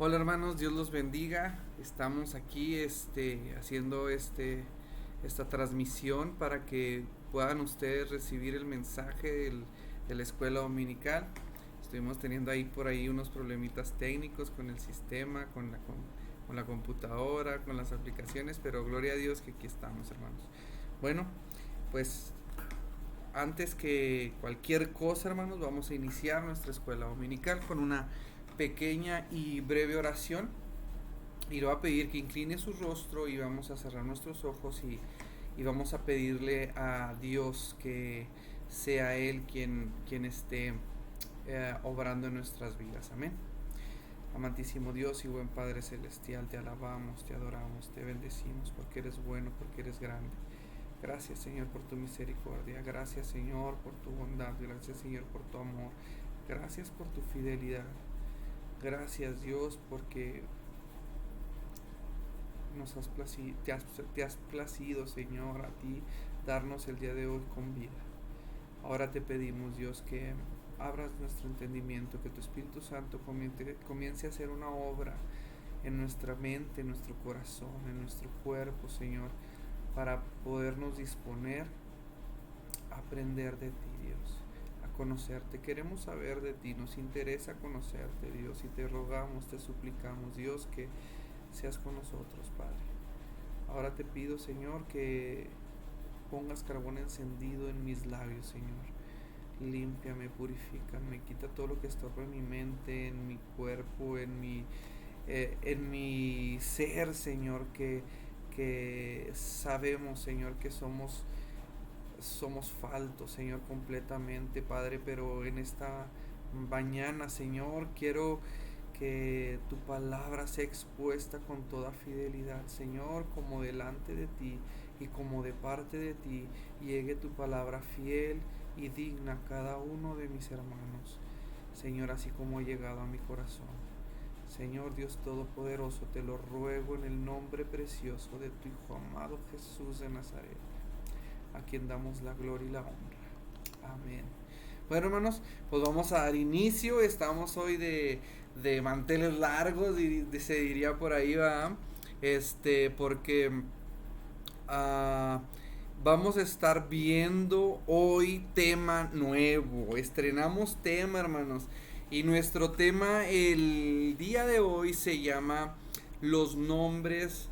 Hola hermanos, Dios los bendiga. Estamos aquí haciendo esta transmisión para que puedan ustedes recibir el mensaje de la escuela dominical. Estuvimos teniendo ahí por ahí unos problemitas técnicos con el sistema, con la computadora, con las aplicaciones, pero gloria a Dios que aquí estamos, hermanos. Bueno, pues antes que cualquier cosa, hermanos, vamos a iniciar nuestra escuela dominical con una pequeña y breve oración. Y le voy a pedir que incline su rostro y vamos a cerrar nuestros ojos y vamos a pedirle a Dios que sea Él quien esté obrando en nuestras vidas. Amén. Amantísimo Dios y buen Padre Celestial, te alabamos, te adoramos, te bendecimos porque eres bueno, porque eres grande. Gracias, Señor, por tu misericordia. Gracias, Señor, por tu bondad. Gracias, Señor, por tu amor. Gracias por tu fidelidad. Gracias, Dios, porque te has placido, Señor, a ti darnos el día de hoy con vida. Ahora te pedimos, Dios, que abras nuestro entendimiento, que tu Espíritu Santo comience a hacer una obra en nuestra mente, en nuestro corazón, en nuestro cuerpo, Señor, para podernos disponer a aprender de ti, Dios, a conocerte. Queremos saber de ti, nos interesa conocerte, Dios, y te rogamos, te suplicamos, Dios, que seas con nosotros, Padre. Ahora te pido, Señor, que pongas carbón encendido en mis labios, Señor. Límpiame, purifícame, quita todo lo que estorba en mi mente, en mi cuerpo, en mi ser, Señor, que sabemos, Señor, que somos faltos, Señor, completamente, Padre, pero en esta mañana, Señor, quiero que tu palabra sea expuesta con toda fidelidad, Señor, como delante de ti y como de parte de ti llegue tu palabra fiel y digna a cada uno de mis hermanos, Señor, así como ha llegado a mi corazón. Señor Dios Todopoderoso, te lo ruego en el nombre precioso de tu Hijo amado Jesús de Nazaret, a quien damos la gloria y la honra. Amén. Bueno, hermanos, pues vamos a dar inicio. Estamos hoy de manteles largos, se diría por ahí, va. Porque vamos a estar viendo hoy tema nuevo. Estrenamos tema, hermanos. Y nuestro tema el día de hoy se llama los nombres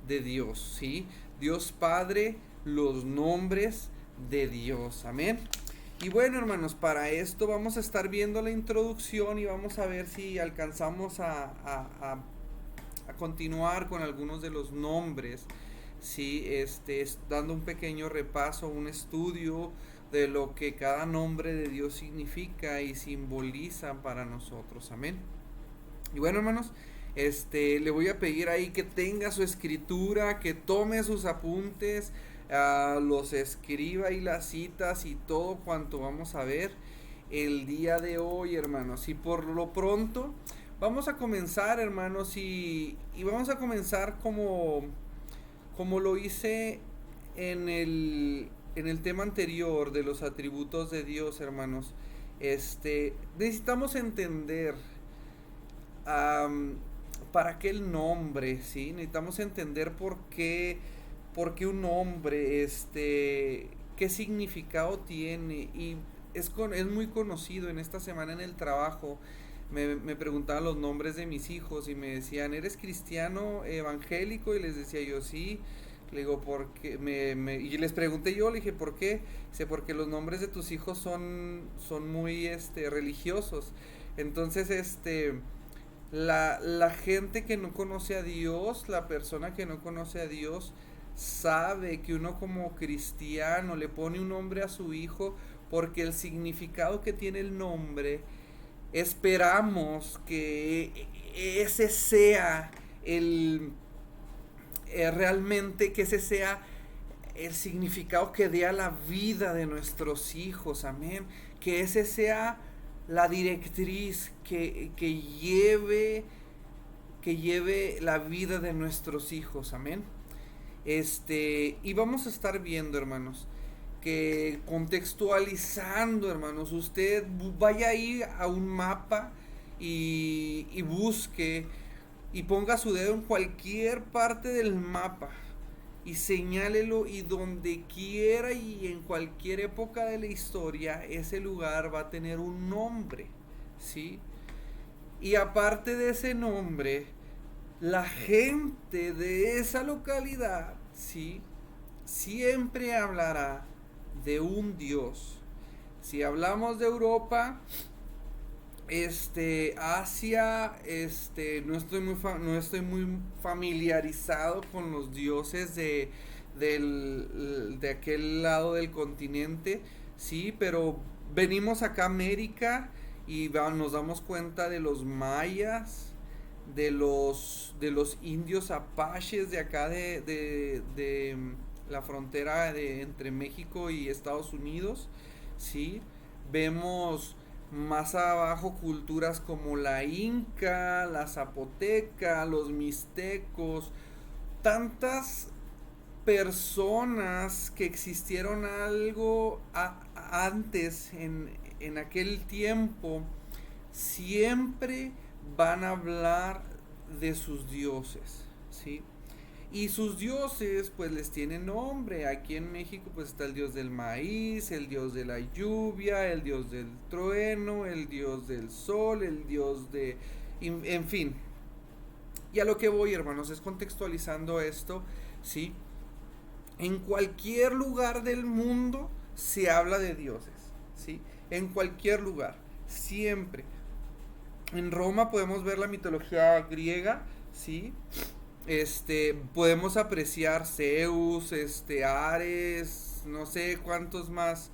de Dios, ¿sí? Dios Padre, los nombres de Dios. Amén. Y bueno, hermanos, para esto vamos a estar viendo la introducción y vamos a ver si alcanzamos a continuar con algunos de los nombres, sí, dando un pequeño repaso, un estudio de lo que cada nombre de Dios significa y simboliza para nosotros. Amén. Y bueno, hermanos, le voy a pedir ahí que tenga su escritura, que tome sus apuntes, los escriba y las citas y todo cuanto vamos a ver el día de hoy, hermanos. Y por lo pronto vamos a comenzar, hermanos, y vamos a comenzar como lo hice en el tema anterior de los atributos de Dios, hermanos. Necesitamos entender para qué el nombre, ¿sí? Necesitamos entender por qué un nombre, qué significado tiene. Y es muy conocido. En esta semana en el trabajo me preguntaban los nombres de mis hijos y me decían, ¿eres cristiano evangélico? Y les decía yo, sí. Le digo, ¿por qué? Y les pregunté yo, le dije, ¿por qué? Dice, porque los nombres de tus hijos son muy religiosos. Entonces, la gente que no conoce a Dios, la persona que no conoce a Dios, sabe que uno como cristiano le pone un nombre a su hijo porque el significado que tiene el nombre, esperamos que ese sea realmente que ese sea el significado que dé a la vida de nuestros hijos. Amén. Que ese sea la directriz que lleve la vida de nuestros hijos. Amén. Y vamos a estar viendo, hermanos, que contextualizando, hermanos, usted vaya ahí a un mapa y busque y ponga su dedo en cualquier parte del mapa y señálelo, y donde quiera y en cualquier época de la historia ese lugar va a tener un nombre, ¿sí? Y aparte de ese nombre, la gente de esa localidad, ¿sí?, siempre hablará de un Dios. Si hablamos de Europa, Asia, no estoy muy familiarizado con los dioses de aquel lado del continente, sí, pero venimos acá a América y nos damos cuenta de los mayas, de los indios apaches de acá de la frontera entre México y Estados Unidos, sí. Vemos más abajo culturas como la inca, la zapoteca, los mixtecos, tantas personas que existieron algo antes en aquel tiempo, siempre van a hablar de sus dioses, ¿sí? Y sus dioses pues les tienen nombre. Aquí en México pues está el dios del maíz, el dios de la lluvia, el dios del trueno, el dios del sol, el dios de... En fin. Y a lo que voy, hermanos, es contextualizando esto, ¿sí? En cualquier lugar del mundo se habla de dioses, ¿sí? En cualquier lugar, siempre. En Roma podemos ver la mitología griega, ¿sí? Podemos apreciar Zeus, Ares, no sé cuántos más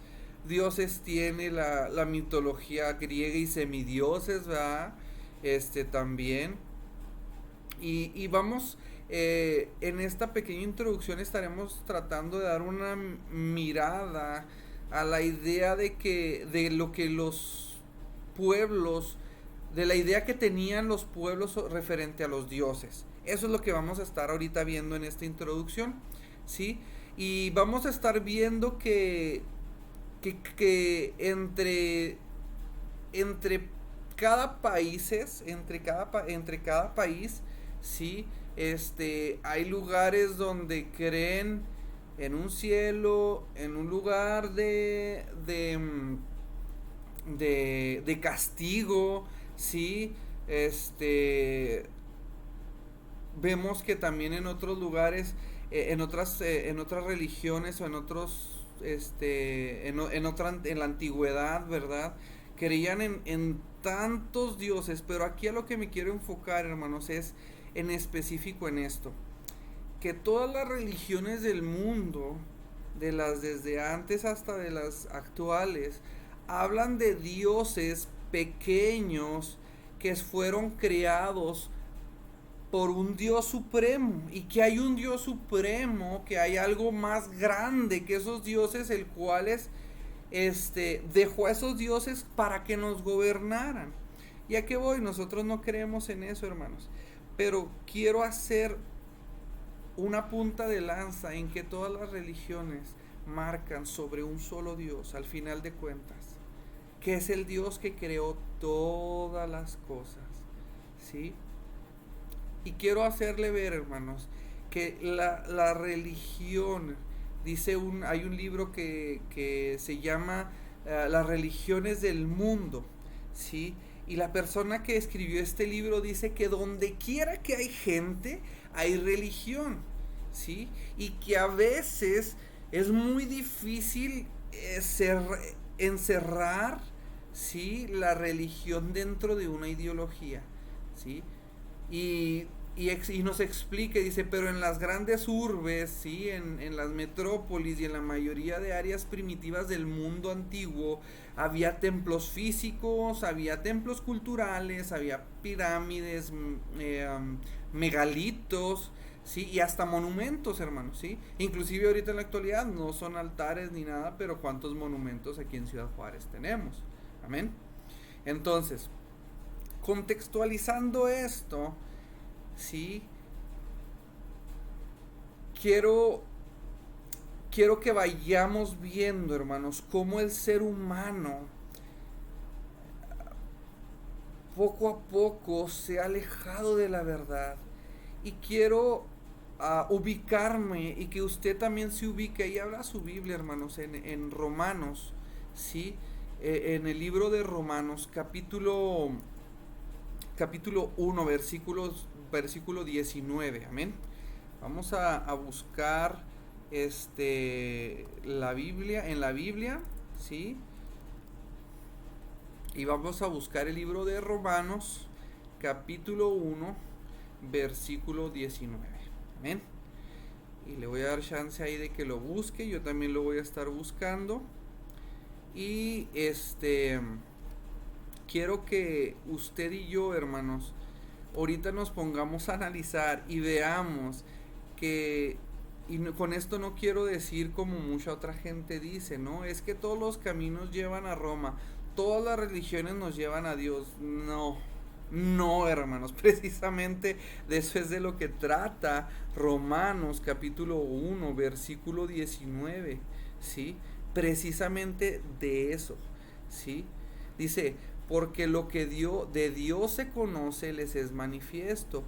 dioses tiene la mitología griega, y semidioses, ¿verdad? También. Y vamos, en esta pequeña introducción estaremos tratando de dar una mirada a la idea de lo que los pueblos, de la idea que tenían los pueblos referente a los dioses. Eso es lo que vamos a estar ahorita viendo en esta introducción, ¿sí? Y vamos a estar viendo que entre cada países, entre cada país, ¿sí? Hay lugares donde creen en un cielo, en un lugar de castigo, ¿sí? Vemos que también en otros lugares, en otras religiones, o en otros, en la antigüedad, ¿verdad? Creían en tantos dioses, pero aquí a lo que me quiero enfocar, hermanos, es en específico en esto, que todas las religiones del mundo, de las desde antes hasta de las actuales, hablan de dioses pequeños que fueron creados por un Dios supremo, y que hay un Dios supremo, que hay algo más grande que esos dioses, el cual dejó a esos dioses para que nos gobernaran. ¿Y a qué voy? Nosotros no creemos en eso, hermanos, pero quiero hacer una punta de lanza en que todas las religiones marcan sobre un solo Dios, al final de cuentas, que es el Dios que creó todas las cosas, ¿sí? Y quiero hacerle ver, hermanos, que la religión, hay un libro que se llama Las religiones del mundo, ¿sí? Y la persona que escribió este libro dice que donde quiera que hay gente, hay religión, ¿sí? Y que a veces es muy difícil encerrar, ¿sí?, la religión dentro de una ideología, ¿sí? Y nos explica, dice, pero en las grandes urbes, ¿sí?, en las metrópolis y en la mayoría de áreas primitivas del mundo antiguo, había templos físicos, había templos culturales, había pirámides, megalitos, ¿sí?, y hasta monumentos, hermanos, ¿sí? Inclusive ahorita en la actualidad no son altares ni nada, pero cuántos monumentos aquí en Ciudad Juárez tenemos. Amén. Entonces, contextualizando esto, ¿sí?, quiero que vayamos viendo, hermanos, cómo el ser humano poco a poco se ha alejado de la verdad. Y quiero ubicarme y que usted también se ubique. Y abra su Biblia, hermanos, en Romanos, ¿sí? En el libro de Romanos, capítulo 1, versículo 19, amén. Vamos a buscar en la Biblia, ¿sí? Y vamos a buscar el libro de Romanos, capítulo 1, versículo 19. Amén. Y le voy a dar chance ahí de que lo busque. Yo también lo voy a estar buscando. Y quiero que usted y yo, hermanos, ahorita nos pongamos a analizar y veamos que, con esto no quiero decir como mucha otra gente dice, ¿no? Es que todos los caminos llevan a Roma, todas las religiones nos llevan a Dios. No, no, hermanos, precisamente de eso es de lo que trata Romanos capítulo 1, versículo 19, ¿sí? Precisamente de eso, ¿sí? Dice, porque lo que de Dios se conoce les es manifiesto,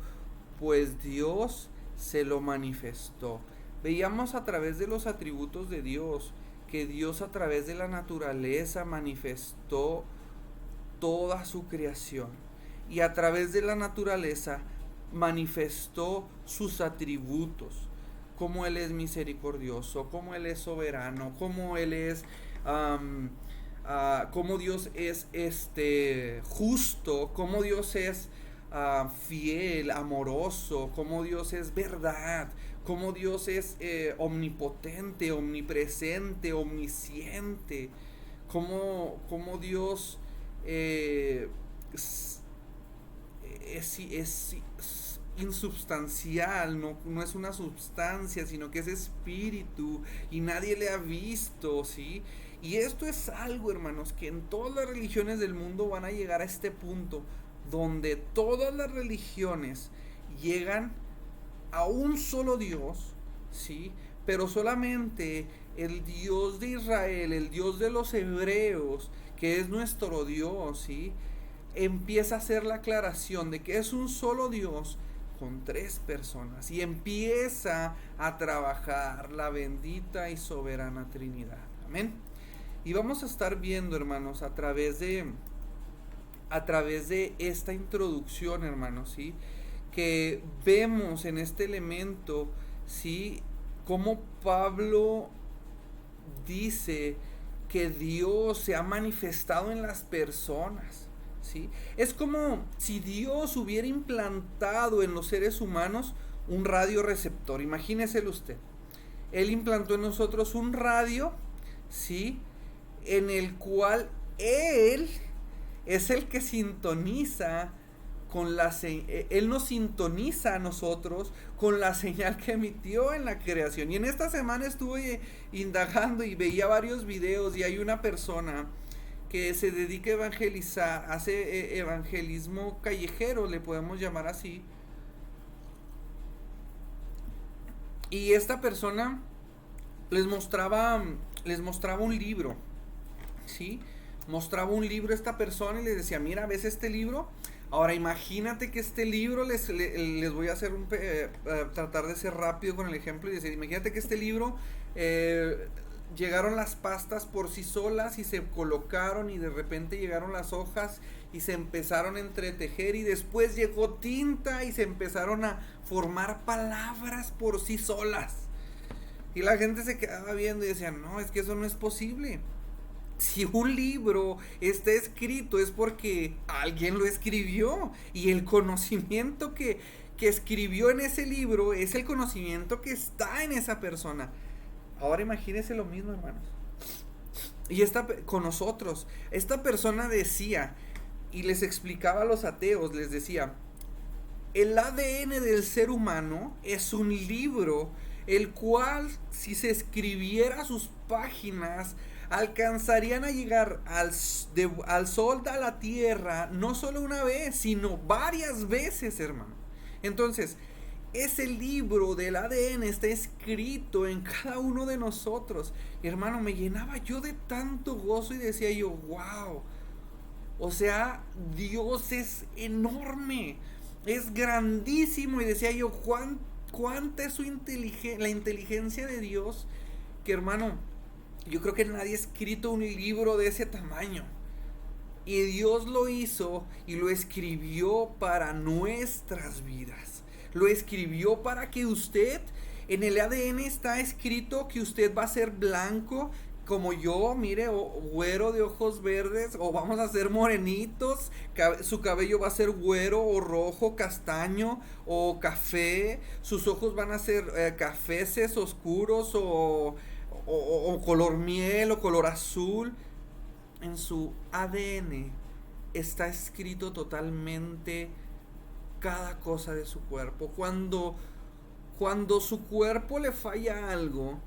pues Dios se lo manifestó. Veíamos a través de los atributos de Dios que Dios a través de la naturaleza manifestó toda su creación y a través de la naturaleza manifestó sus atributos, como Él es misericordioso, como Él es soberano, como Él es como Dios es justo, como Dios es fiel, amoroso, como Dios es verdad, como Dios es omnipotente, omnipresente, omnisciente, como Dios es insubstancial, no es una substancia, sino que es espíritu y nadie le ha visto, ¿sí? Y esto es algo, hermanos, que en todas las religiones del mundo van a llegar a este punto, donde todas las religiones llegan a un solo Dios, ¿sí? Pero solamente el Dios de Israel, el Dios de los hebreos, que es nuestro Dios, ¿sí? Empieza a hacer la aclaración de que es un solo Dios con tres personas y empieza a trabajar la bendita y soberana Trinidad. Amén. Y vamos a estar viendo, hermanos, a través de esta introducción, hermanos, ¿sí? Que vemos en este elemento, ¿sí? Cómo Pablo dice que Dios se ha manifestado en las personas, ¿sí? Es como si Dios hubiera implantado en los seres humanos un radioreceptor. Imagíneselo usted. Él implantó en nosotros un radio, ¿sí? En el cual Él es el que sintoniza Él nos sintoniza a nosotros con la señal que emitió en la creación. Y en esta semana estuve indagando y veía varios videos y hay una persona que se dedica a evangelizar, hace evangelismo callejero, le podemos llamar así. Y esta persona les mostraba un libro, ¿sí? Mostraba un libro a esta persona y les decía, mira, ¿ves este libro? Ahora imagínate que este libro, les voy a hacer tratar de ser rápido con el ejemplo y decir, imagínate que este libro llegaron las pastas por sí solas y se colocaron y de repente llegaron las hojas y se empezaron a entretejer y después llegó tinta y se empezaron a formar palabras por sí solas. Y la gente se quedaba viendo y decía, no, es que eso no es posible. Si un libro está escrito es porque alguien lo escribió y el conocimiento que escribió en ese libro es el conocimiento que está en esa persona. Ahora imagínense lo mismo, hermanos. Y con nosotros, esta persona decía y les explicaba a los ateos, les decía, el ADN del ser humano es un libro, el cual si se escribiera sus páginas alcanzarían a llegar al sol, a la tierra, no solo una vez, sino varias veces, hermano. Entonces, ese libro del ADN está escrito en cada uno de nosotros. Hermano, me llenaba yo de tanto gozo y decía yo, wow, O sea, Dios es enorme, es grandísimo. Y decía yo, ¿cuánta es la inteligencia de Dios? Que hermano, yo creo que nadie ha escrito un libro de ese tamaño. Y Dios lo hizo y lo escribió para nuestras vidas. Lo escribió para que usted, en el ADN está escrito que usted va a ser blanco como yo, mire, o güero de ojos verdes, o vamos a ser morenitos, su cabello va a ser güero o rojo, castaño o café, sus ojos van a ser cafeces oscuros o color miel o color azul. En su ADN está escrito totalmente cada cosa de su cuerpo. Cuando su cuerpo le falla algo,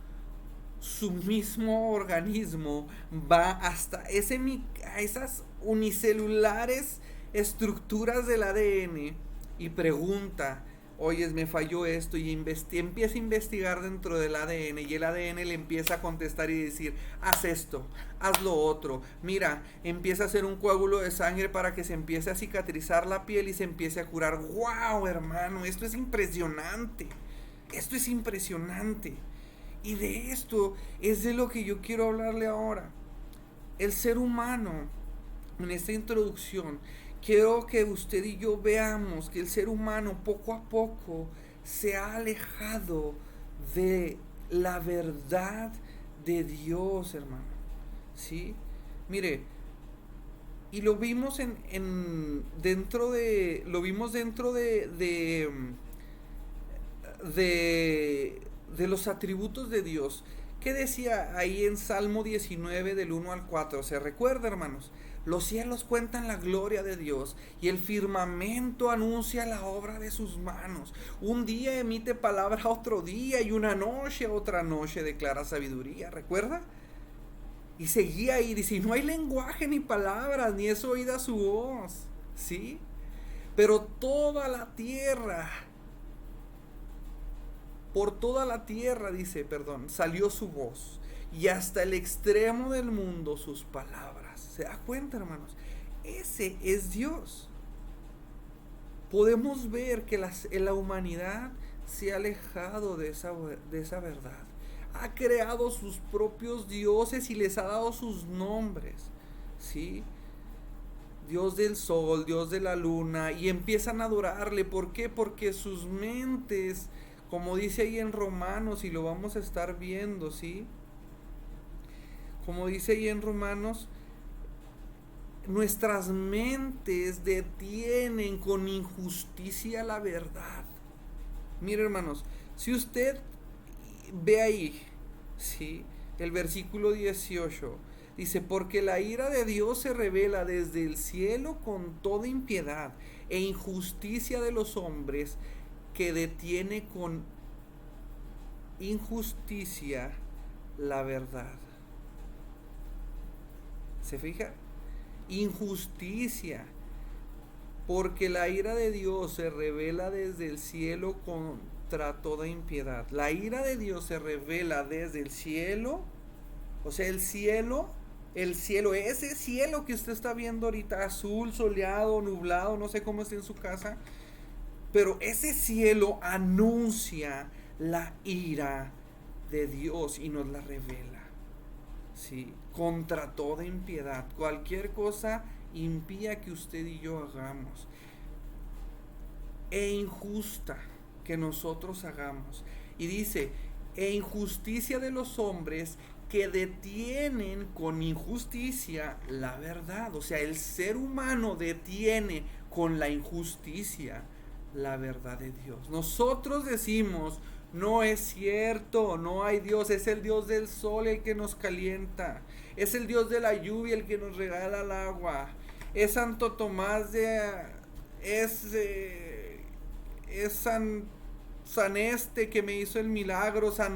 su mismo organismo va hasta esas unicelulares estructuras del ADN y pregunta, oye, me falló esto, y empieza a investigar dentro del ADN, y el ADN le empieza a contestar y decir, haz esto, haz lo otro, mira, empieza a hacer un coágulo de sangre para que se empiece a cicatrizar la piel y se empiece a curar. ¡Wow, hermano! Esto es impresionante, esto es impresionante. Y de esto es de lo que yo quiero hablarle ahora. El ser humano, en esta introducción, quiero que usted y yo veamos que el ser humano poco a poco se ha alejado de la verdad de Dios, hermano. ¿Sí? Mire, y lo vimos lo vimos dentro de los atributos de Dios. ¿Qué decía ahí en Salmo 19 del 1 al 4? ¿Se recuerda, hermanos? Los cielos cuentan la gloria de Dios y el firmamento anuncia la obra de sus manos. Un día emite palabra a otro día y una noche a otra noche declara sabiduría. ¿Recuerda? Y seguía ahí, dice, no hay lenguaje ni palabras, ni es oída su voz. ¿Sí? Pero por toda la tierra, dice, salió su voz, y hasta el extremo del mundo sus palabras. ¿Se da cuenta, hermanos? Ese es Dios. Podemos ver que la humanidad se ha alejado de esa verdad. Ha creado sus propios dioses y les ha dado sus nombres. ¿Sí? Dios del sol, Dios de la luna, y empiezan a adorarle. ¿Por qué? Porque sus mentes, como dice ahí en Romanos, y lo vamos a estar viendo, ¿sí? Como dice ahí en Romanos, nuestras mentes detienen con injusticia la verdad. Mire, hermanos, si usted ve ahí, ¿sí? El versículo 18 dice, porque la ira de Dios se revela desde el cielo con toda impiedad e injusticia de los hombres, que detiene con injusticia la verdad. ¿Se fija? Injusticia. Porque la ira de Dios se revela desde el cielo contra toda impiedad. La ira de Dios se revela desde el cielo. O sea, ese cielo que usted está viendo ahorita, azul, soleado, nublado, no sé cómo está en su casa. Pero ese cielo anuncia la ira de Dios y nos la revela. ¿Sí? Contra toda impiedad. Cualquier cosa impía que usted y yo hagamos, e injusta que nosotros hagamos. Y dice, e injusticia de los hombres que detienen con injusticia la verdad. O sea, el ser humano detiene con la injusticia la verdad de Dios. Nosotros decimos, no es cierto, no hay Dios, es el Dios del sol el que nos calienta, es el Dios de la lluvia el que nos regala el agua, es Santo Tomás es San este que me hizo el milagro, San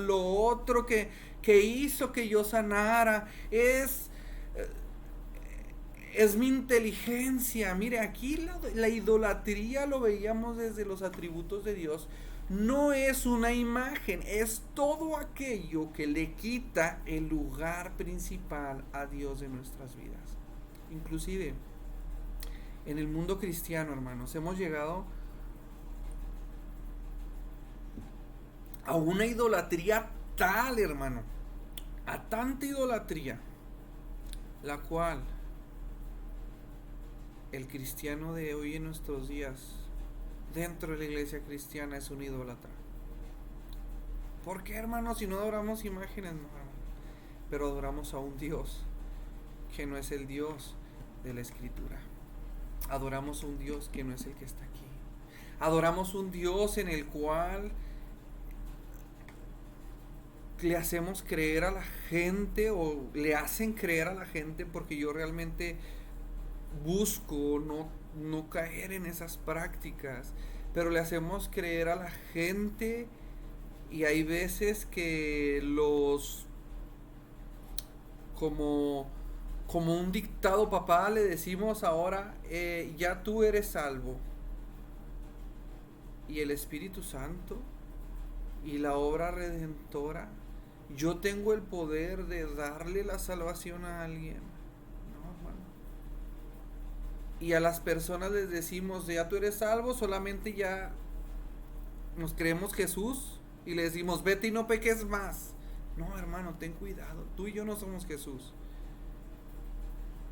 lo otro que hizo que yo sanara, es mi inteligencia. Mire, aquí la idolatría lo veíamos desde los atributos de Dios. No es una imagen, es todo aquello que le quita el lugar principal a Dios de nuestras vidas. inclusive en el mundo cristiano, hermanos, hemos llegado a una idolatría tal, hermano, a tanta idolatría, la cual el cristiano de hoy en nuestros días, dentro de la iglesia cristiana, es un idólatra. ¿Por qué, hermano? Si no adoramos imágenes, no, pero adoramos a un Dios que no es el Dios de la Escritura. Adoramos a un Dios que no es el que está aquí. Adoramos un Dios en el cual le hacemos creer a la gente, o le hacen creer a la gente, porque yo realmente busco no caer en esas prácticas, pero le hacemos creer a la gente, y hay veces que como un dictado papá le decimos ahora, ya tú eres salvo, y el Espíritu Santo y la obra redentora, yo tengo el poder de darle la salvación a alguien. No, hermano. Y a las personas les decimos, ya tú eres salvo, solamente ya nos creemos Jesús y le decimos, vete y no peques más. No, hermano, ten cuidado, tú y yo no somos Jesús.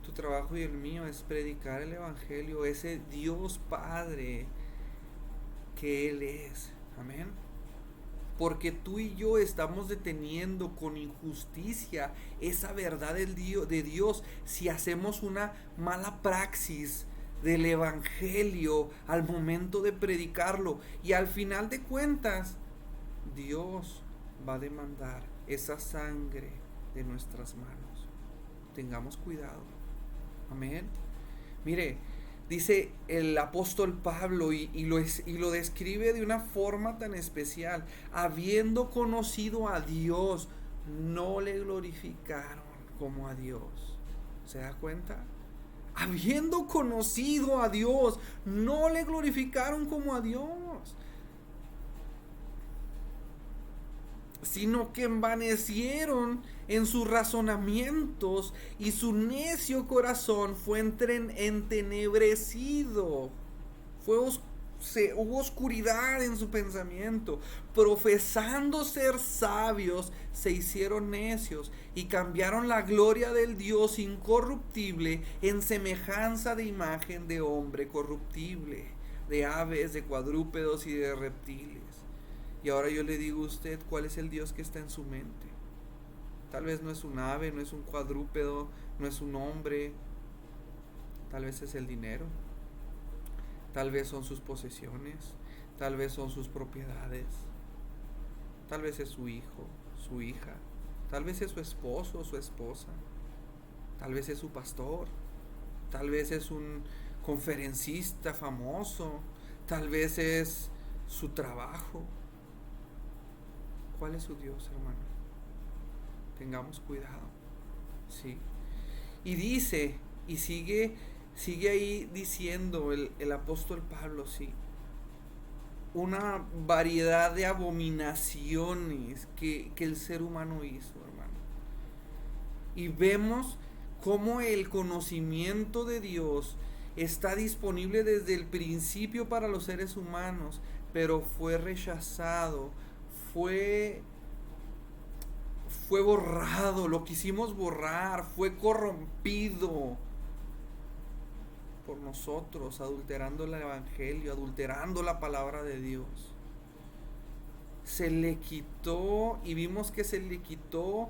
Tu trabajo y el mío es predicar el Evangelio, ese Dios Padre que Él es. Amén. Porque tú y yo estamos deteniendo con injusticia esa verdad de Dios si hacemos una mala praxis del Evangelio al momento de predicarlo. Y al final de cuentas, Dios va a demandar esa sangre de nuestras manos. Tengamos cuidado. Amén. Mire, dice el apóstol Pablo y lo describe de una forma tan especial. Habiendo conocido a Dios, no le glorificaron como a Dios. ¿Se da cuenta? Habiendo conocido a Dios, no le glorificaron como a Dios, sino que envanecieron en sus razonamientos, y su necio corazón fue entenebrecido. Hubo oscuridad en su pensamiento. Profesando ser sabios, se hicieron necios y cambiaron la gloria del Dios incorruptible en semejanza de imagen de hombre corruptible, de aves, de cuadrúpedos y de reptiles. Y ahora yo le digo a usted, ¿cuál es el Dios que está en su mente? Tal vez no es un ave, no es un cuadrúpedo, no es un hombre. Tal vez es el dinero. Tal vez son sus posesiones. Tal vez son sus propiedades. Tal vez es su hijo, su hija. Tal vez es su esposo o su esposa. Tal vez es su pastor. Tal vez es un conferencista famoso. Tal vez es su trabajo. ¿Cuál es su Dios, hermano? Tengamos cuidado, ¿sí? Y dice, y sigue ahí diciendo el apóstol Pablo, ¿sí? Una variedad de abominaciones que el ser humano hizo, hermano. Y vemos cómo el conocimiento de Dios está disponible desde el principio para los seres humanos, pero fue rechazado, fue borrado, lo quisimos borrar, fue corrompido por nosotros, adulterando el Evangelio, adulterando la palabra de Dios. Se le quitó, y vimos que se le quitó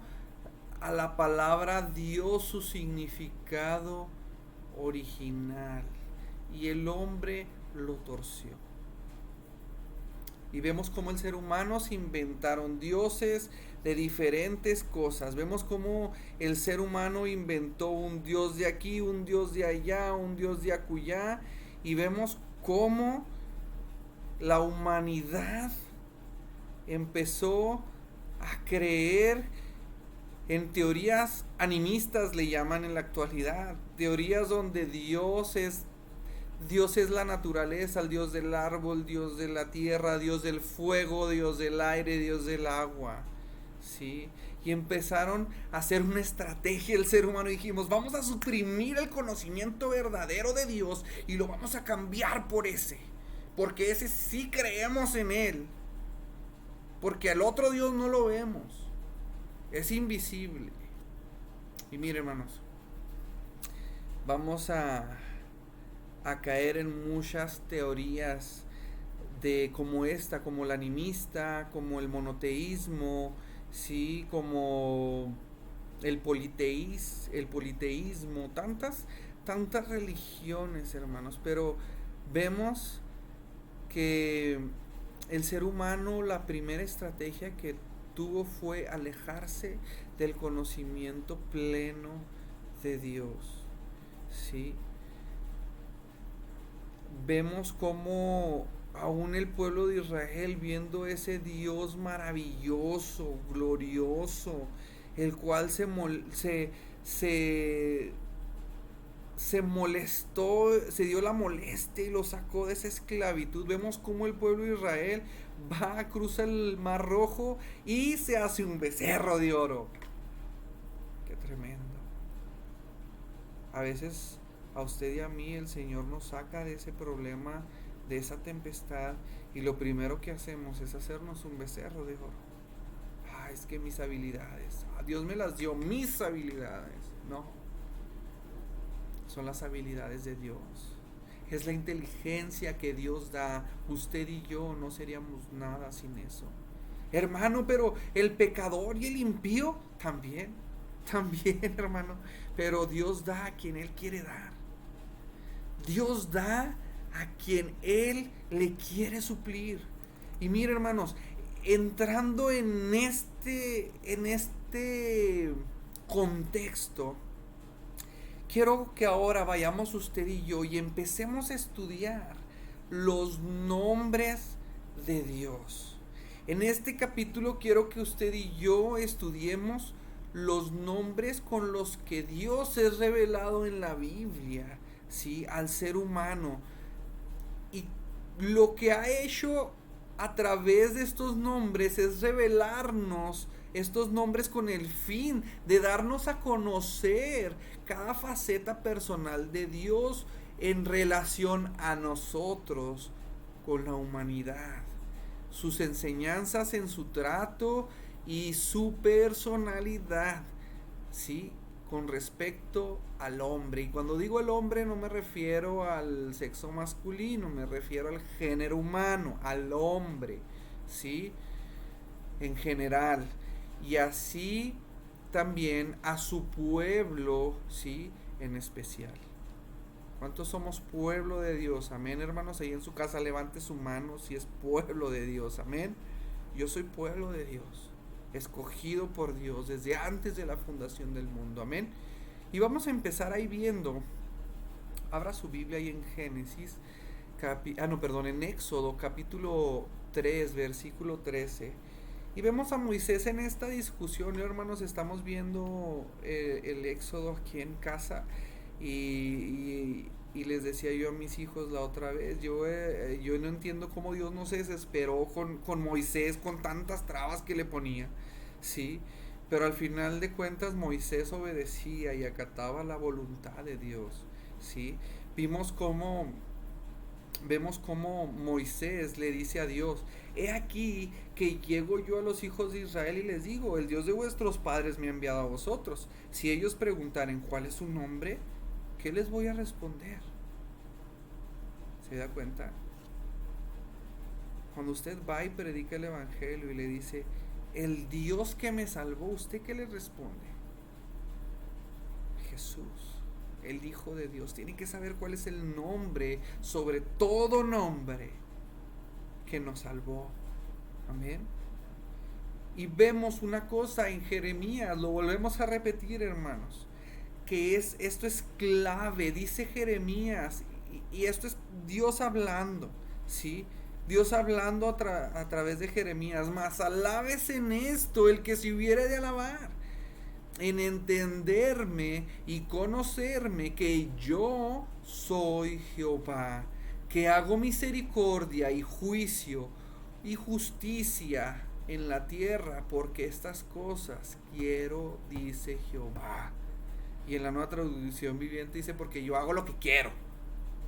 a la palabra Dios su significado original, y el hombre lo torció. Y vemos cómo el ser humano se inventaron dioses de diferentes cosas. Vemos cómo el ser humano inventó un dios de aquí, un dios de allá, un dios de acullá. Y vemos cómo la humanidad empezó a creer en teorías animistas, le llaman en la actualidad. Teorías donde Dios es la naturaleza, el Dios del árbol, Dios de la tierra, Dios del fuego, Dios del aire, Dios del agua. ¿sí? Y empezaron a hacer una estrategia el ser humano y dijimos, vamos a suprimir el conocimiento verdadero de Dios y lo vamos a cambiar por ese, porque ese sí creemos en él, porque al otro Dios no lo vemos, es invisible. Y mire, hermanos, vamos a caer en muchas teorías de como esta, como la animista, como el monoteísmo, sí, como el politeísmo, tantas religiones, hermanos, pero vemos que el ser humano, la primera estrategia que tuvo fue alejarse del conocimiento pleno de Dios, ¿sí? Vemos cómo aún el pueblo de Israel, viendo ese Dios maravilloso, glorioso, el cual se molestó, se dio la molestia y lo sacó de esa esclavitud. Vemos cómo el pueblo de Israel va, cruza el Mar Rojo y se hace un becerro de oro. Qué tremendo. A veces a usted y a mí el Señor nos saca de ese problema, de esa tempestad, y lo primero que hacemos es hacernos un becerro de oro. Es que mis habilidades, Dios me las dio, mis habilidades. No, son las habilidades de Dios, es la inteligencia que Dios da. Usted y yo no seríamos nada sin eso, hermano. Pero el pecador y el impío también, hermano. Pero Dios da a quien Él quiere dar. Dios da a quien Él le quiere suplir. Y mire, hermanos, entrando en este contexto, quiero que ahora vayamos usted y yo y empecemos a estudiar los nombres de Dios. En este capítulo quiero que usted y yo estudiemos los nombres con los que Dios es revelado en la Biblia, ¿sí?, al ser humano, y lo que ha hecho a través de estos nombres es revelarnos estos nombres con el fin de darnos a conocer cada faceta personal de Dios en relación a nosotros con la humanidad, sus enseñanzas en su trato y su personalidad, ¿sí?, con respecto al hombre. Y cuando digo el hombre no me refiero al sexo masculino, me refiero al género humano, al hombre, ¿sí?, en general. Y así también a su pueblo, ¿sí?, en especial. ¿Cuántos somos pueblo de Dios? Amén, hermanos. Ahí en su casa levante su mano si es pueblo de Dios. Amén. Yo soy pueblo de Dios, escogido por Dios desde antes de la fundación del mundo. Amén. Y vamos a empezar ahí viendo, abra su Biblia ahí en Génesis, en Éxodo capítulo 3, versículo 13. Y vemos a Moisés en esta discusión, hermanos. Estamos viendo el Éxodo aquí en casa. Y les decía yo a mis hijos la otra vez, yo no entiendo cómo Dios no se desesperó con Moisés, con tantas trabas que le ponía, ¿sí? Pero al final de cuentas Moisés obedecía y acataba la voluntad de Dios, ¿sí? Vemos cómo Moisés le dice a Dios: he aquí que llego yo a los hijos de Israel y les digo, el Dios de vuestros padres me ha enviado a vosotros. Si ellos preguntaren cuál es su nombre, ¿qué les voy a responder? ¿Se da cuenta? Cuando usted va y predica el evangelio y le dice, el Dios que me salvó, ¿usted qué le responde? Jesús, el Hijo de Dios. Tiene que saber cuál es el nombre, sobre todo nombre, que nos salvó. Amén. Y vemos una cosa en Jeremías, lo volvemos a repetir, hermanos, que esto es clave. Dice Jeremías, y esto es Dios hablando, ¿sí? Dios hablando a través de Jeremías: mas alabes en esto el que se hubiera de alabar, en entenderme y conocerme, que yo soy Jehová, que hago misericordia y juicio y justicia, en la tierra, porque estas cosas quiero, dice Jehová. Y en la Nueva Traducción Viviente dice, porque yo hago lo que quiero.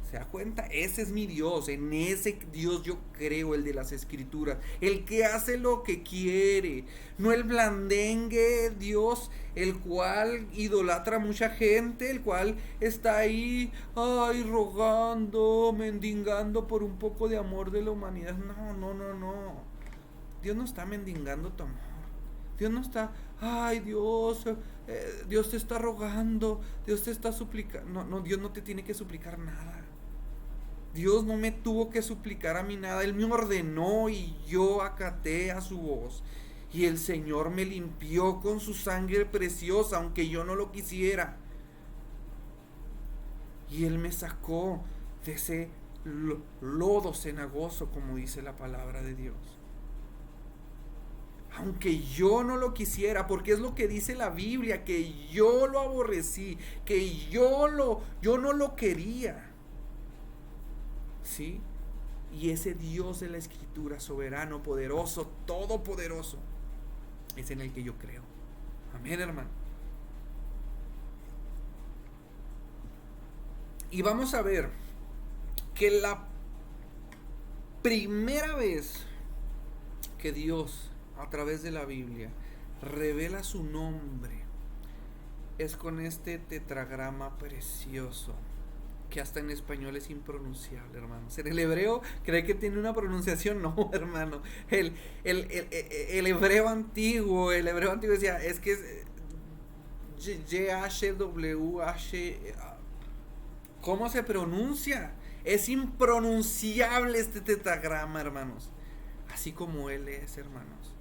¿Se da cuenta? Ese es mi Dios, en ese Dios yo creo, el de las Escrituras, el que hace lo que quiere, no el blandengue Dios, el cual idolatra a mucha gente, el cual está ahí, ay, rogando, mendigando por un poco de amor de la humanidad. No, no, no, no. Dios no está mendigando tu amor. Dios no está, ay Dios, Dios te está rogando, Dios te está suplicando. No, no, Dios no te tiene que suplicar nada. Dios no me tuvo que suplicar a mí nada, Él me ordenó y yo acaté a su voz. Y el Señor me limpió con su sangre preciosa, aunque yo no lo quisiera. Y Él me sacó de ese lodo cenagoso, como dice la palabra de Dios. Aunque yo no lo quisiera, porque es lo que dice la Biblia, que yo lo aborrecí, que yo no lo quería. ¿Sí? Y ese Dios de la Escritura, soberano, poderoso, todopoderoso, es en el que yo creo. Amén, hermano. Y vamos a ver que la primera vez que Dios, a través de la Biblia, revela su nombre es con este tetragrama precioso, que hasta en español es impronunciable, hermanos. En el hebreo, ¿cree que tiene una pronunciación? No, hermano. El hebreo antiguo, decía, es que es YHWH. ¿Cómo se pronuncia? Es impronunciable este tetragrama, hermanos. Así como Él es, hermanos.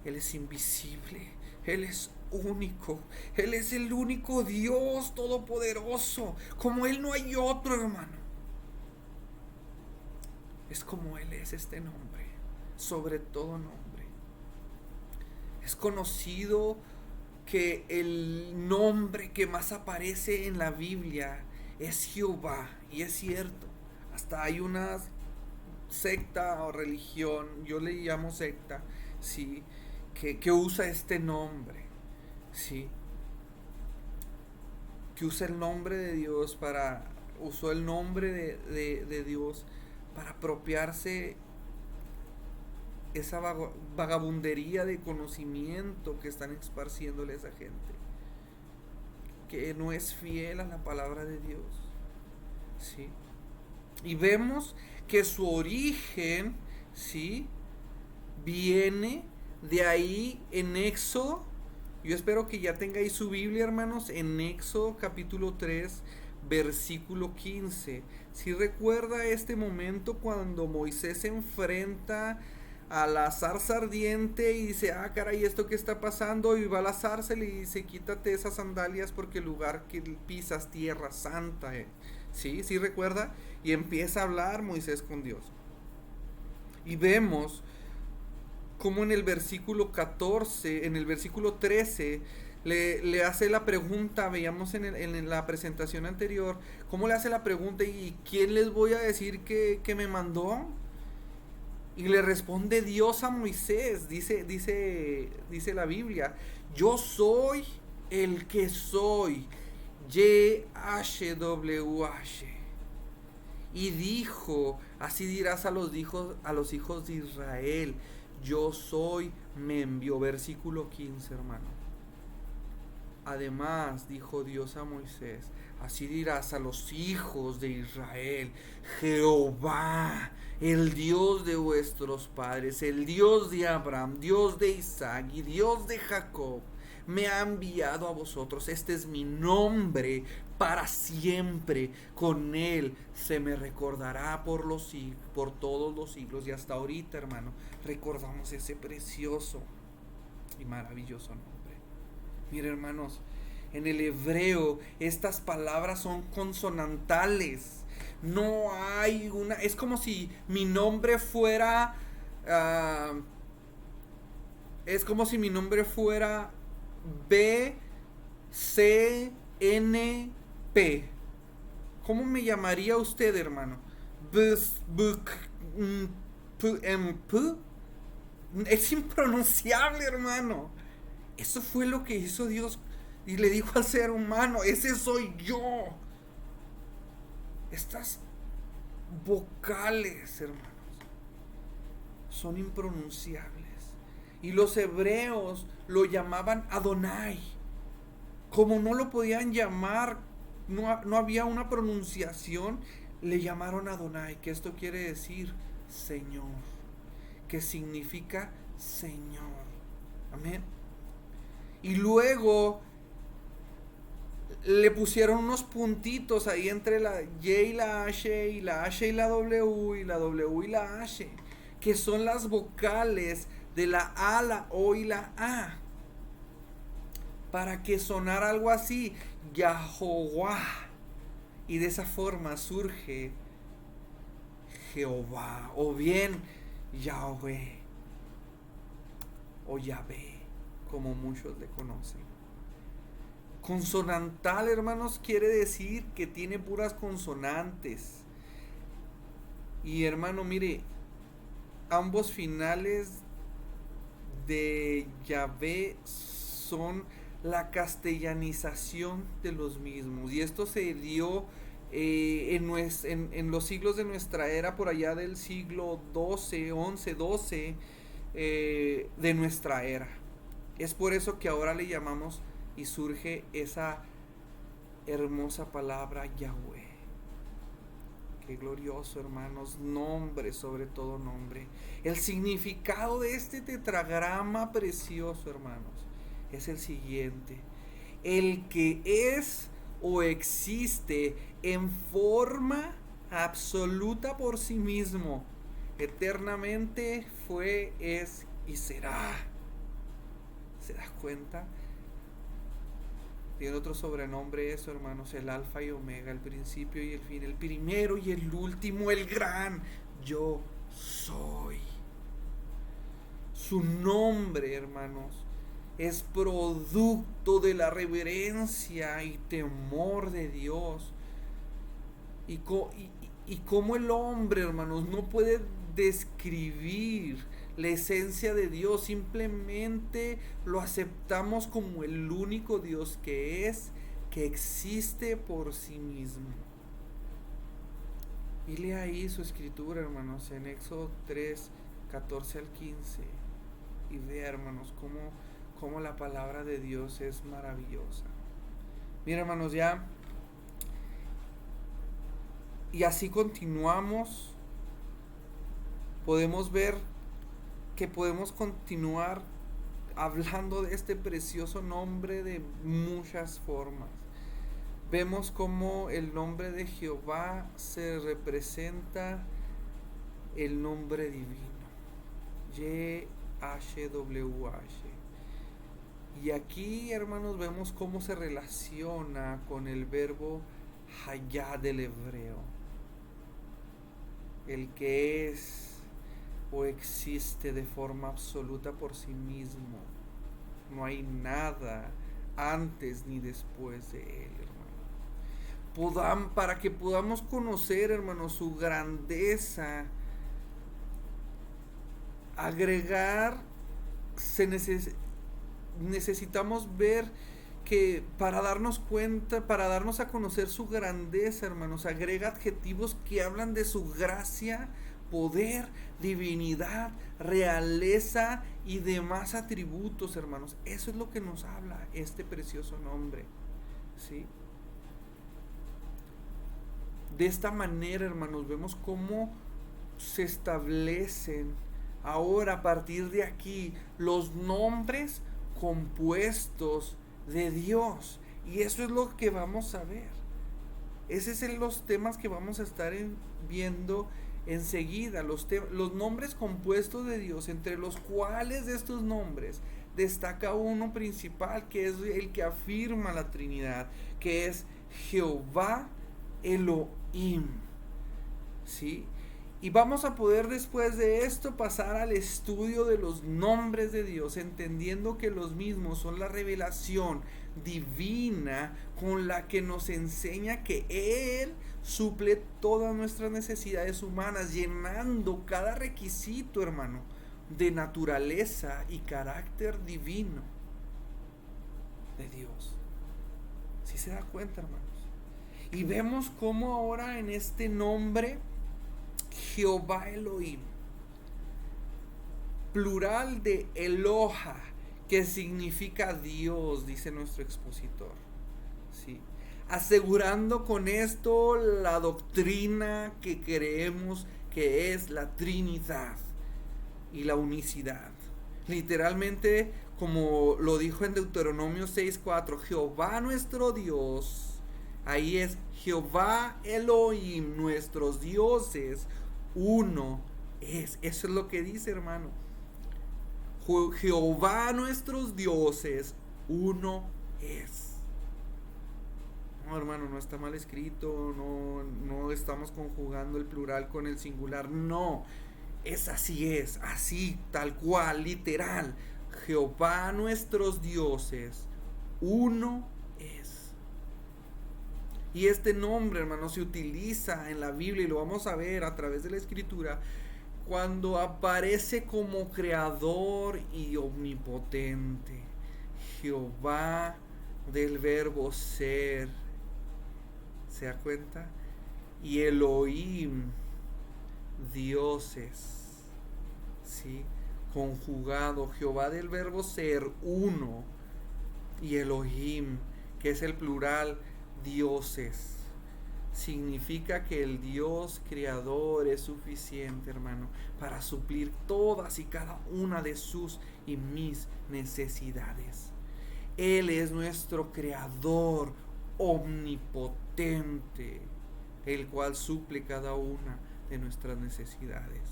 Él es invisible. Él es único. Él es el único Dios todopoderoso. Como Él no hay otro, hermano. Es como Él es este nombre. Sobre todo nombre. Es conocido que el nombre que más aparece en la Biblia es Jehová. Y es cierto. Hasta hay una secta o religión, yo le llamo secta, ¿sí? Que usa este nombre, ¿sí? Que usa el nombre de Dios usó el nombre de Dios para apropiarse esa vagabundería de conocimiento que están esparciéndole a esa gente, que no es fiel a la palabra de Dios, ¿sí? Y vemos que su origen, ¿sí?, viene de ahí en Éxodo. Yo espero que ya tengáis su Biblia, hermanos, en Éxodo capítulo 3, versículo 15. Si recuerda este momento cuando Moisés se enfrenta a la zarza ardiente y dice, ah, caray, ¿esto qué está pasando? Y va a la zarza y le dice, quítate esas sandalias porque el lugar que pisas tierra santa. ¿Sí? ¿Sí recuerda? Y empieza a hablar Moisés con Dios. Y vemos como en el versículo 14, en el versículo 13, le hace la pregunta, veíamos en la presentación anterior, cómo le hace la pregunta, ¿y quién les voy a decir que me mandó? Y le responde Dios a Moisés, dice la Biblia, yo soy el que soy, YHWH. Y dijo, así dirás a los hijos de Israel, yo soy, me envió. Versículo 15, hermano. Además, dijo Dios a Moisés, así dirás a los hijos de Israel, Jehová, el Dios de vuestros padres, el Dios de Abraham, Dios de Isaac y Dios de Jacob, me ha enviado a vosotros. Este es mi nombre para siempre. Con él se me recordará por todos los siglos. Y hasta ahorita, hermano, recordamos ese precioso y maravilloso nombre. Mire, hermanos, en el hebreo estas palabras son consonantales. No hay una... Es como si mi nombre fuera... es como si mi nombre fuera BCNP. ¿Cómo me llamaría usted, hermano? Es impronunciable, hermano. Eso fue lo que hizo Dios y le dijo al ser humano, ese soy yo. Estas vocales, hermanos, son impronunciables. Y los hebreos lo llamaban Adonai. Como no lo podían llamar, no había una pronunciación, le llamaron Adonai, que esto quiere decir Señor, que significa Señor. Amén. Y luego le pusieron unos puntitos ahí entre la Y y la H, y la H y la W, y la W y la H, que son las vocales de la A, la O y la A, para que sonara algo así, Yahová. Y de esa forma surge Jehová, o bien Yahweh, o Yahvé, como muchos le conocen. Consonantal, hermanos, quiere decir que tiene puras consonantes. Y hermano, mire, ambos finales de Yahvé son la castellanización de los mismos. Y esto se dio en los siglos de nuestra era, por allá del siglo 12, 11, 12 de nuestra era. Es por eso que ahora le llamamos y surge esa hermosa palabra Yahweh. Qué glorioso, hermanos. Nombre sobre todo nombre. El significado de este tetragrama precioso, hermanos, es el siguiente: el que es o existe en forma absoluta por sí mismo, eternamente fue, es y será. ¿Se da cuenta? Tiene otro sobrenombre eso, hermanos: el alfa y omega, el principio y el fin, el primero y el último, el gran yo soy. Su nombre, hermanos, es producto de la reverencia y temor de Dios. Y como el hombre, hermanos, no puede describir la esencia de Dios, simplemente lo aceptamos como el único Dios que es, que existe por sí mismo. Y lea ahí su escritura, hermanos, en Éxodo 3, 14 al 15, y vea, hermanos, cómo la palabra de Dios es maravillosa. Mira, hermanos, ya, y así continuamos, podemos ver que podemos continuar hablando de este precioso nombre de muchas formas. Vemos cómo el nombre de Jehová se representa el nombre divino, YHWH. Y aquí, hermanos, vemos cómo se relaciona con el verbo hayá del hebreo, el que es o existe de forma absoluta por sí mismo. No hay nada antes ni después de él, hermano. Para que podamos conocer, hermano, su grandeza, necesitamos ver que para darnos cuenta, para darnos a conocer su grandeza, hermanos, agrega adjetivos que hablan de su gracia, poder, divinidad, realeza y demás atributos, hermanos. Eso es lo que nos habla este precioso nombre, ¿sí? De esta manera, hermanos, vemos cómo se establecen ahora, a partir de aquí, los nombres compuestos de Dios. Y eso es lo que vamos a ver. Ese es los temas que vamos a estar viendo enseguida, los nombres compuestos de Dios, entre los cuales de estos nombres destaca uno principal, que es el que afirma la Trinidad, que es Jehová Elohim, ¿sí? Y vamos a poder después de esto pasar al estudio de los nombres de Dios, entendiendo que los mismos son la revelación divina con la que nos enseña que Él suple todas nuestras necesidades humanas, llenando cada requisito, hermano, de naturaleza y carácter divino de Dios. ¿Sí se da cuenta, hermanos? Y vemos cómo ahora en este nombre, Jehová Elohim, plural de Eloha, que significa Dios, dice nuestro expositor, ¿sí? Asegurando con esto la doctrina que creemos que es la Trinidad y la unicidad. Literalmente, como lo dijo en Deuteronomio 6:4, Jehová nuestro Dios, ahí es Jehová Elohim, nuestros dioses, uno es. Eso es lo que dice, hermano. Jehová nuestros dioses, uno es. No, hermano, no está mal escrito, no estamos conjugando el plural con el singular, no, es, así, tal cual, literal. Jehová nuestros dioses, uno es. Y este nombre, hermano, se utiliza en la Biblia y lo vamos a ver a través de la Escritura cuando aparece como creador y omnipotente. Jehová del verbo ser, ¿se da cuenta? Y Elohim, dioses, ¿sí? Conjugado, Jehová del verbo ser, uno, y Elohim, que es el plural, dioses. Significa que el Dios creador es suficiente, hermano, para suplir todas y cada una de sus y mis necesidades. Él es nuestro creador omnipotente, el cual suple cada una de nuestras necesidades.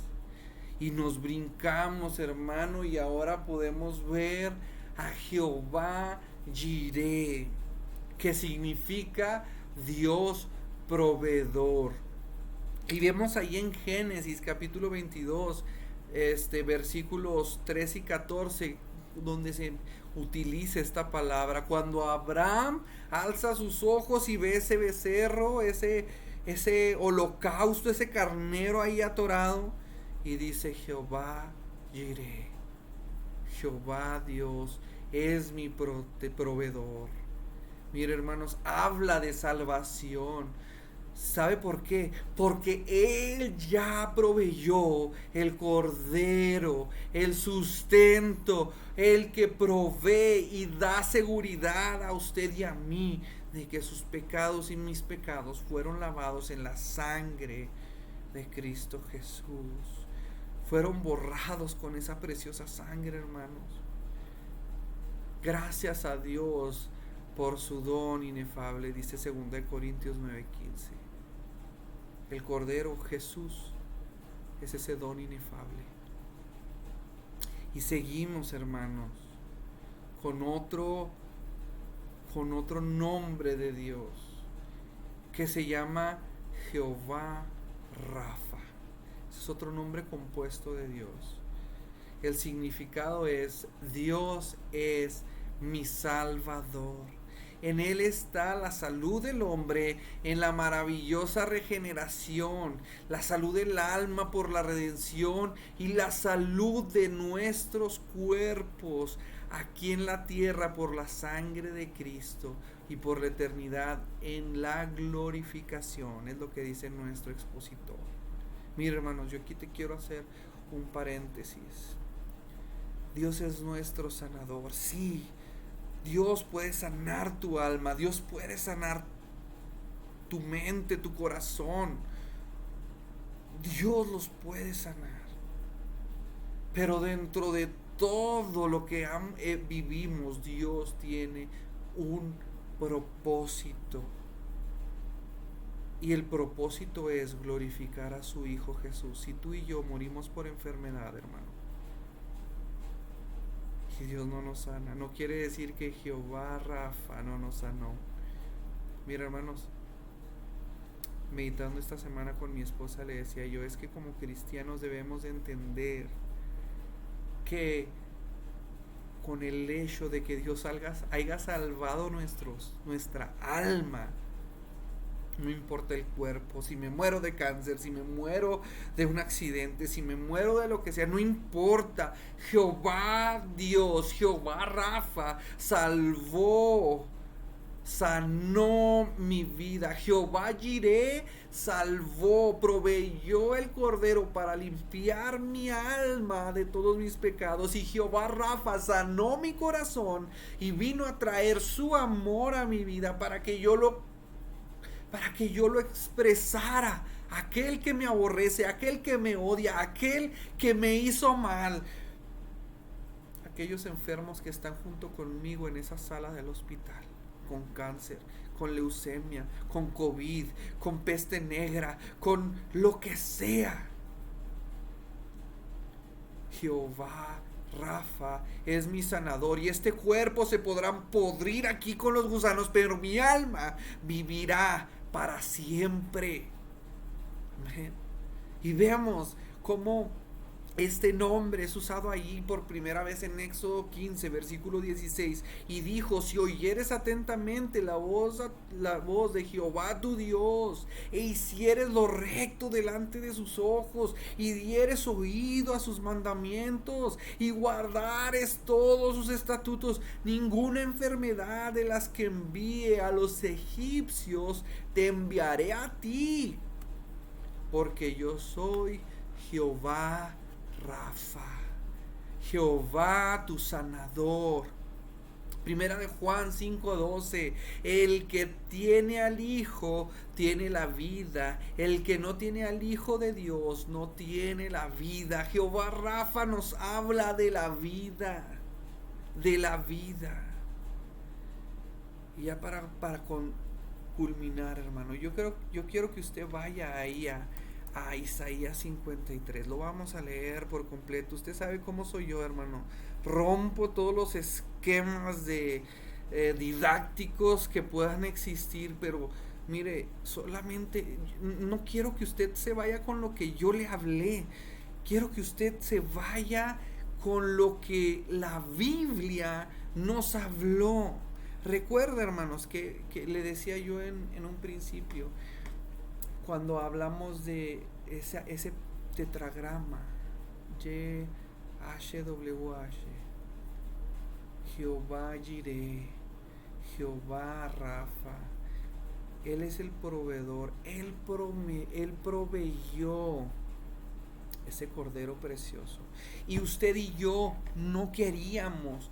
Y nos brincamos, hermano, y ahora podemos ver a Jehová Jireh, que significa Dios proveedor. Y vemos ahí en Génesis capítulo 22, versículos 3 y 14, donde se utiliza esta palabra. Cuando Abraham alza sus ojos y ve ese becerro, ese holocausto, ese carnero ahí atorado, y dice: Jehová Jireh, Jehová Dios es mi proveedor. Mire, hermanos, habla de salvación. ¿Sabe por qué? Porque Él ya proveyó el cordero, el sustento, el que provee y da seguridad a usted y a mí de que sus pecados y mis pecados fueron lavados en la sangre de Cristo Jesús. Fueron borrados con esa preciosa sangre, hermanos. Gracias a Dios por su don inefable, dice 2 Corintios 9:15. El Cordero Jesús es ese don inefable. Y seguimos, hermanos, con otro nombre de Dios que se llama Jehová Rafa. Ese es otro nombre compuesto de Dios. El significado es: Dios es mi Salvador. En Él está la salud del hombre, en la maravillosa regeneración, la salud del alma por la redención y la salud de nuestros cuerpos aquí en la tierra por la sangre de Cristo y por la eternidad en la glorificación. Es lo que dice nuestro expositor. Mira, hermanos, yo aquí te quiero hacer un paréntesis. Dios es nuestro sanador, sí. Dios puede sanar tu alma, Dios puede sanar tu mente, tu corazón. Dios los puede sanar. Pero dentro de todo lo que vivimos, Dios tiene un propósito. Y el propósito es glorificar a su Hijo Jesús. Si tú y yo morimos por enfermedad, hermano, y Dios no nos sana, no quiere decir que Jehová Rafa no nos sanó. Mira, hermanos, meditando esta semana con mi esposa, le decía yo, es que como cristianos debemos de entender que con el hecho de que Dios haya salvado nuestra alma, No importa el cuerpo, si me muero de cáncer, si me muero de un accidente, si me muero de lo que sea, no importa. Jehová Dios, Jehová Rafa, sanó mi vida. Jehová Jireh salvó, proveyó el cordero para limpiar mi alma de todos mis pecados. Y Jehová Rafa sanó mi corazón y vino a traer su amor a mi vida para que yo lo expresara. Aquel que me aborrece, aquel que me odia, aquel que me hizo mal, aquellos enfermos que están junto conmigo en esa sala del hospital, con cáncer, con leucemia, con COVID, con peste negra, con lo que sea. Jehová Rafa es mi sanador, y este cuerpo se podrá podrir aquí con los gusanos, pero mi alma vivirá para siempre. Amén. Y veamos cómo este nombre es usado ahí por primera vez en Éxodo 15, versículo 16. Y dijo: si oyeres atentamente la voz de Jehová tu Dios, e hicieres lo recto delante de sus ojos, y dieres oído a sus mandamientos, y guardares todos sus estatutos, ninguna enfermedad de las que envíe a los egipcios te enviaré a ti, porque yo soy Jehová Rafa, Jehová tu sanador. Primera de Juan 5:12. El que tiene al Hijo tiene la vida, el que no tiene al Hijo de Dios no tiene la vida. Jehová Rafa nos habla de la vida, de la vida. Y ya para culminar, hermano, yo quiero que usted vaya ahí a Isaías 53. Lo vamos a leer por completo. Usted sabe cómo soy yo, hermano. Rompo todos los esquemas de didácticos que puedan existir, pero mire, solamente no quiero que usted se vaya con lo que yo le hablé. Quiero que usted se vaya con lo que la Biblia nos habló. Recuerda, hermanos, que le decía yo en un principio, cuando hablamos de ese tetragrama, YHWH, Jehová Jireh, Jehová Rafa, Él es el proveedor, Él proveyó ese cordero precioso. Y usted y yo no queríamos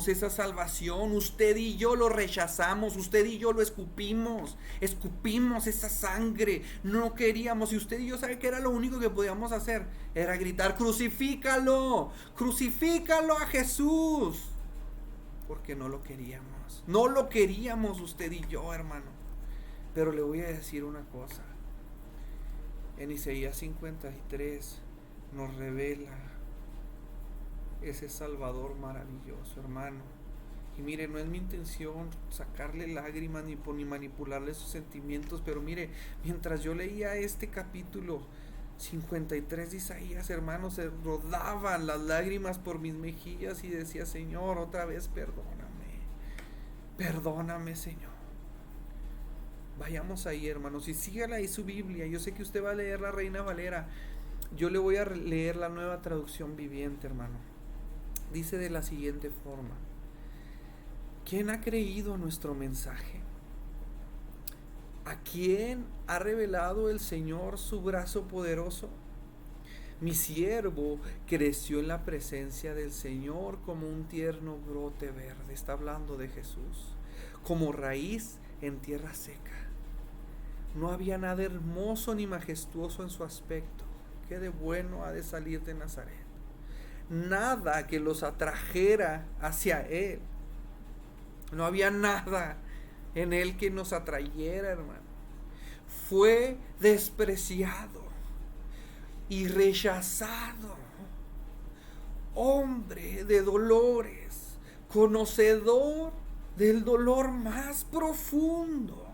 esa salvación. Usted y yo lo rechazamos, usted y yo lo escupimos esa sangre. No queríamos, y usted y yo sabe que era lo único que podíamos hacer, era gritar: crucifícalo a Jesús, porque no lo queríamos usted y yo, hermano. Pero le voy a decir una cosa. En Isaías 53 nos revela ese Salvador maravilloso, hermano. Y mire, no es mi intención sacarle lágrimas ni manipularle sus sentimientos, pero mire, mientras yo leía este capítulo 53 de Isaías, hermano, se rodaban las lágrimas por mis mejillas y decía: Señor, otra vez perdóname, Señor. Vayamos ahí, hermanos, y sígala ahí su Biblia. Yo sé que usted va a leer la Reina Valera. Yo le voy a leer la Nueva Traducción Viviente, hermano. Dice de la siguiente forma: ¿quién ha creído nuestro mensaje? ¿A quién ha revelado el Señor su brazo poderoso? Mi siervo creció en la presencia del Señor como un tierno brote verde. Está hablando de Jesús. Como raíz en tierra seca. No había nada hermoso ni majestuoso en su aspecto. ¿Qué de bueno ha de salir de Nazaret? Nada que los atrajera hacia él. No había nada en él que nos atrayera, hermano. Fue despreciado y rechazado, hombre de dolores, conocedor del dolor más profundo.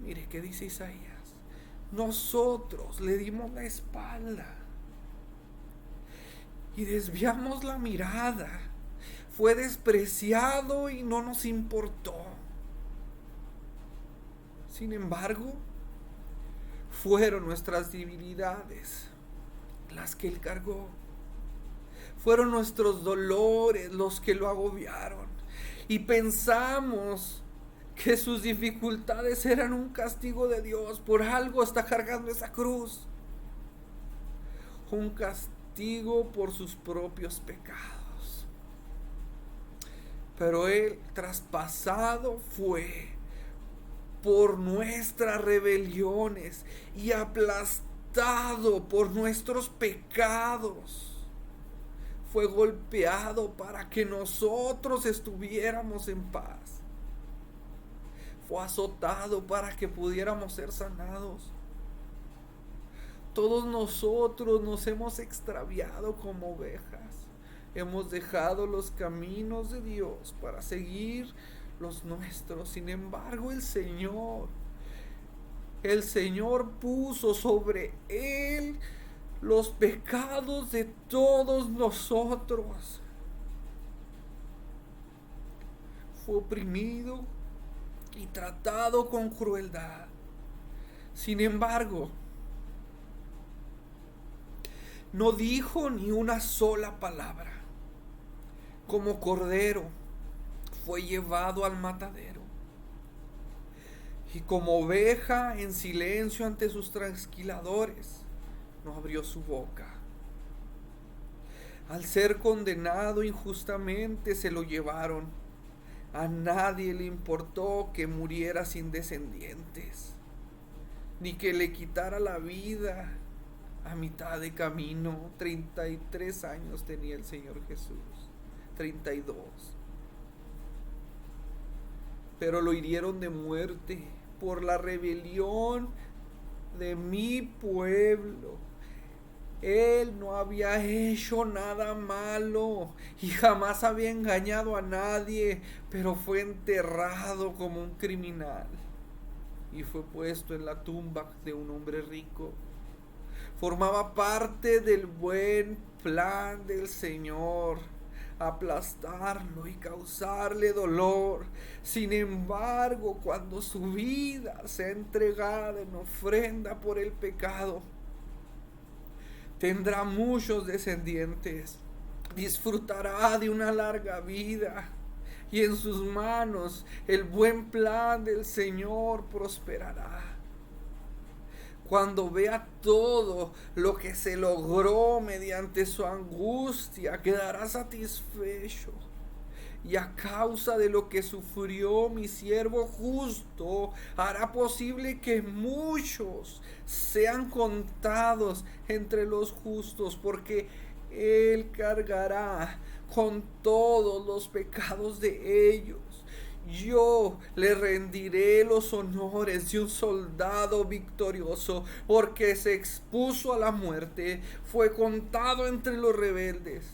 Mire qué dice Isaías: nosotros le dimos la espalda y desviamos la mirada. fue despreciado y no nos importó. Sin embargo, fueron nuestras debilidades las que Él cargó. Fueron nuestros dolores los que lo agobiaron. Y pensamos que sus dificultades eran un castigo de Dios. Por algo está cargando esa cruz. Un castigo por sus propios pecados. Pero Él traspasado fue por nuestras rebeliones y aplastado por nuestros pecados. Fue golpeado para que nosotros estuviéramos en paz. Fue azotado para que pudiéramos ser sanados. Todos nosotros nos hemos extraviado como ovejas. Hemos dejado los caminos de Dios para seguir los nuestros. Sin embargo, el Señor puso sobre Él los pecados de todos nosotros. Fue oprimido y tratado con crueldad. Sin embargo, no dijo ni una sola palabra. Como cordero fue llevado al matadero. Y como oveja en silencio ante sus trasquiladores, no abrió su boca. Al ser condenado injustamente se lo llevaron. A nadie le importó que muriera sin descendientes, ni que le quitara la vida a mitad de camino. 33 años tenía el Señor Jesús, 32. Pero lo hirieron de muerte por la rebelión de mi pueblo. Él no había hecho nada malo y jamás había engañado a nadie, pero fue enterrado como un criminal y fue puesto en la tumba de un hombre rico. Formaba parte del buen plan del Señor, aplastarlo y causarle dolor. Sin embargo, cuando su vida sea entregada en ofrenda por el pecado, tendrá muchos descendientes, disfrutará de una larga vida y en sus manos el buen plan del Señor prosperará. Cuando vea todo lo que se logró mediante su angustia, quedará satisfecho. Y a causa de lo que sufrió mi siervo justo, hará posible que muchos sean contados entre los justos, porque Él cargará con todos los pecados de ellos. Yo le rendiré los honores de un soldado victorioso, porque se expuso a la muerte, fue contado entre los rebeldes,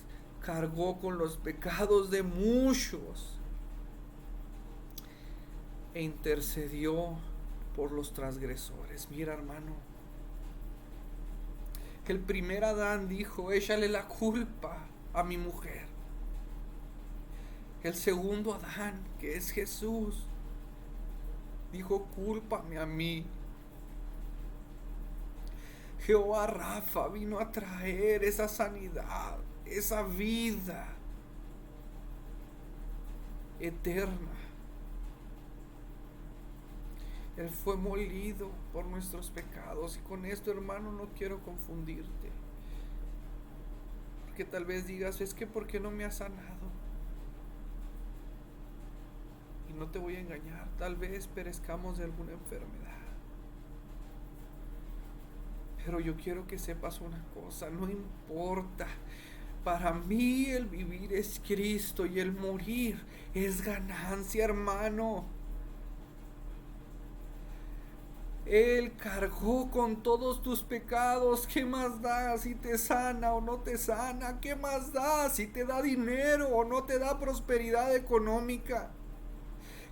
cargó con los pecados de muchos e intercedió por los transgresores. Mira, hermano, el primer Adán dijo: échale la culpa a mi mujer. El segundo Adán, que es Jesús, dijo: cúlpame a mí. Jehová Rafa vino a traer esa sanidad, esa vida eterna. Él fue molido por nuestros pecados. Y con esto, hermano, no quiero confundirte, porque tal vez digas: es que ¿por qué no me ha sanado? Y no te voy a engañar, tal vez perezcamos de alguna enfermedad. Pero yo quiero que sepas una cosa: no importa. Para mí el vivir es Cristo y el morir es ganancia, hermano. Él cargó con todos tus pecados. ¿Qué más da si te sana o no te sana? ¿Qué más da si te da dinero o no te da prosperidad económica?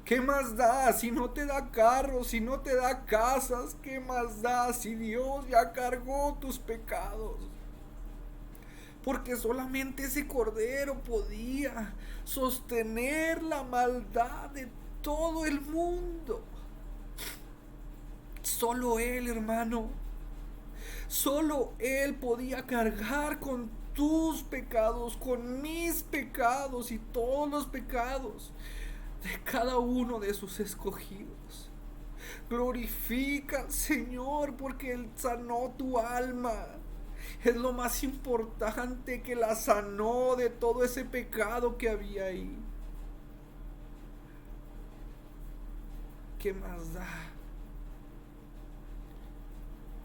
¿Qué más da si no te da carros, si no te da casas? ¿Qué más da si Dios ya cargó tus pecados? porque solamente ese cordero podía sostener la maldad de todo el mundo. Solo Él, hermano, solo Él podía cargar con tus pecados, con mis pecados y todos los pecados de cada uno de sus escogidos. Glorifica al Señor porque Él sanó tu alma. Es lo más importante, que la sanó de todo ese pecado que había ahí. ¿Qué más da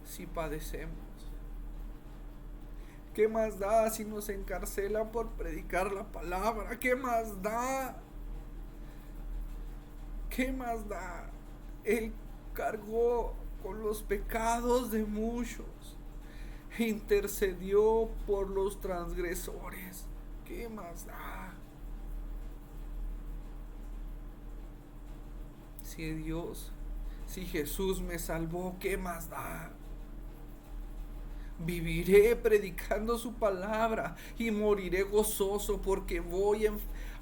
si padecemos? ¿Qué más da si nos encarcelan por predicar la palabra? ¿Qué más da? ¿Qué más da? Él cargó con los pecados de muchos e intercedió por los transgresores. ¿Qué más da? Si Jesús me salvó, ¿qué más da? Viviré predicando su palabra y moriré gozoso porque voy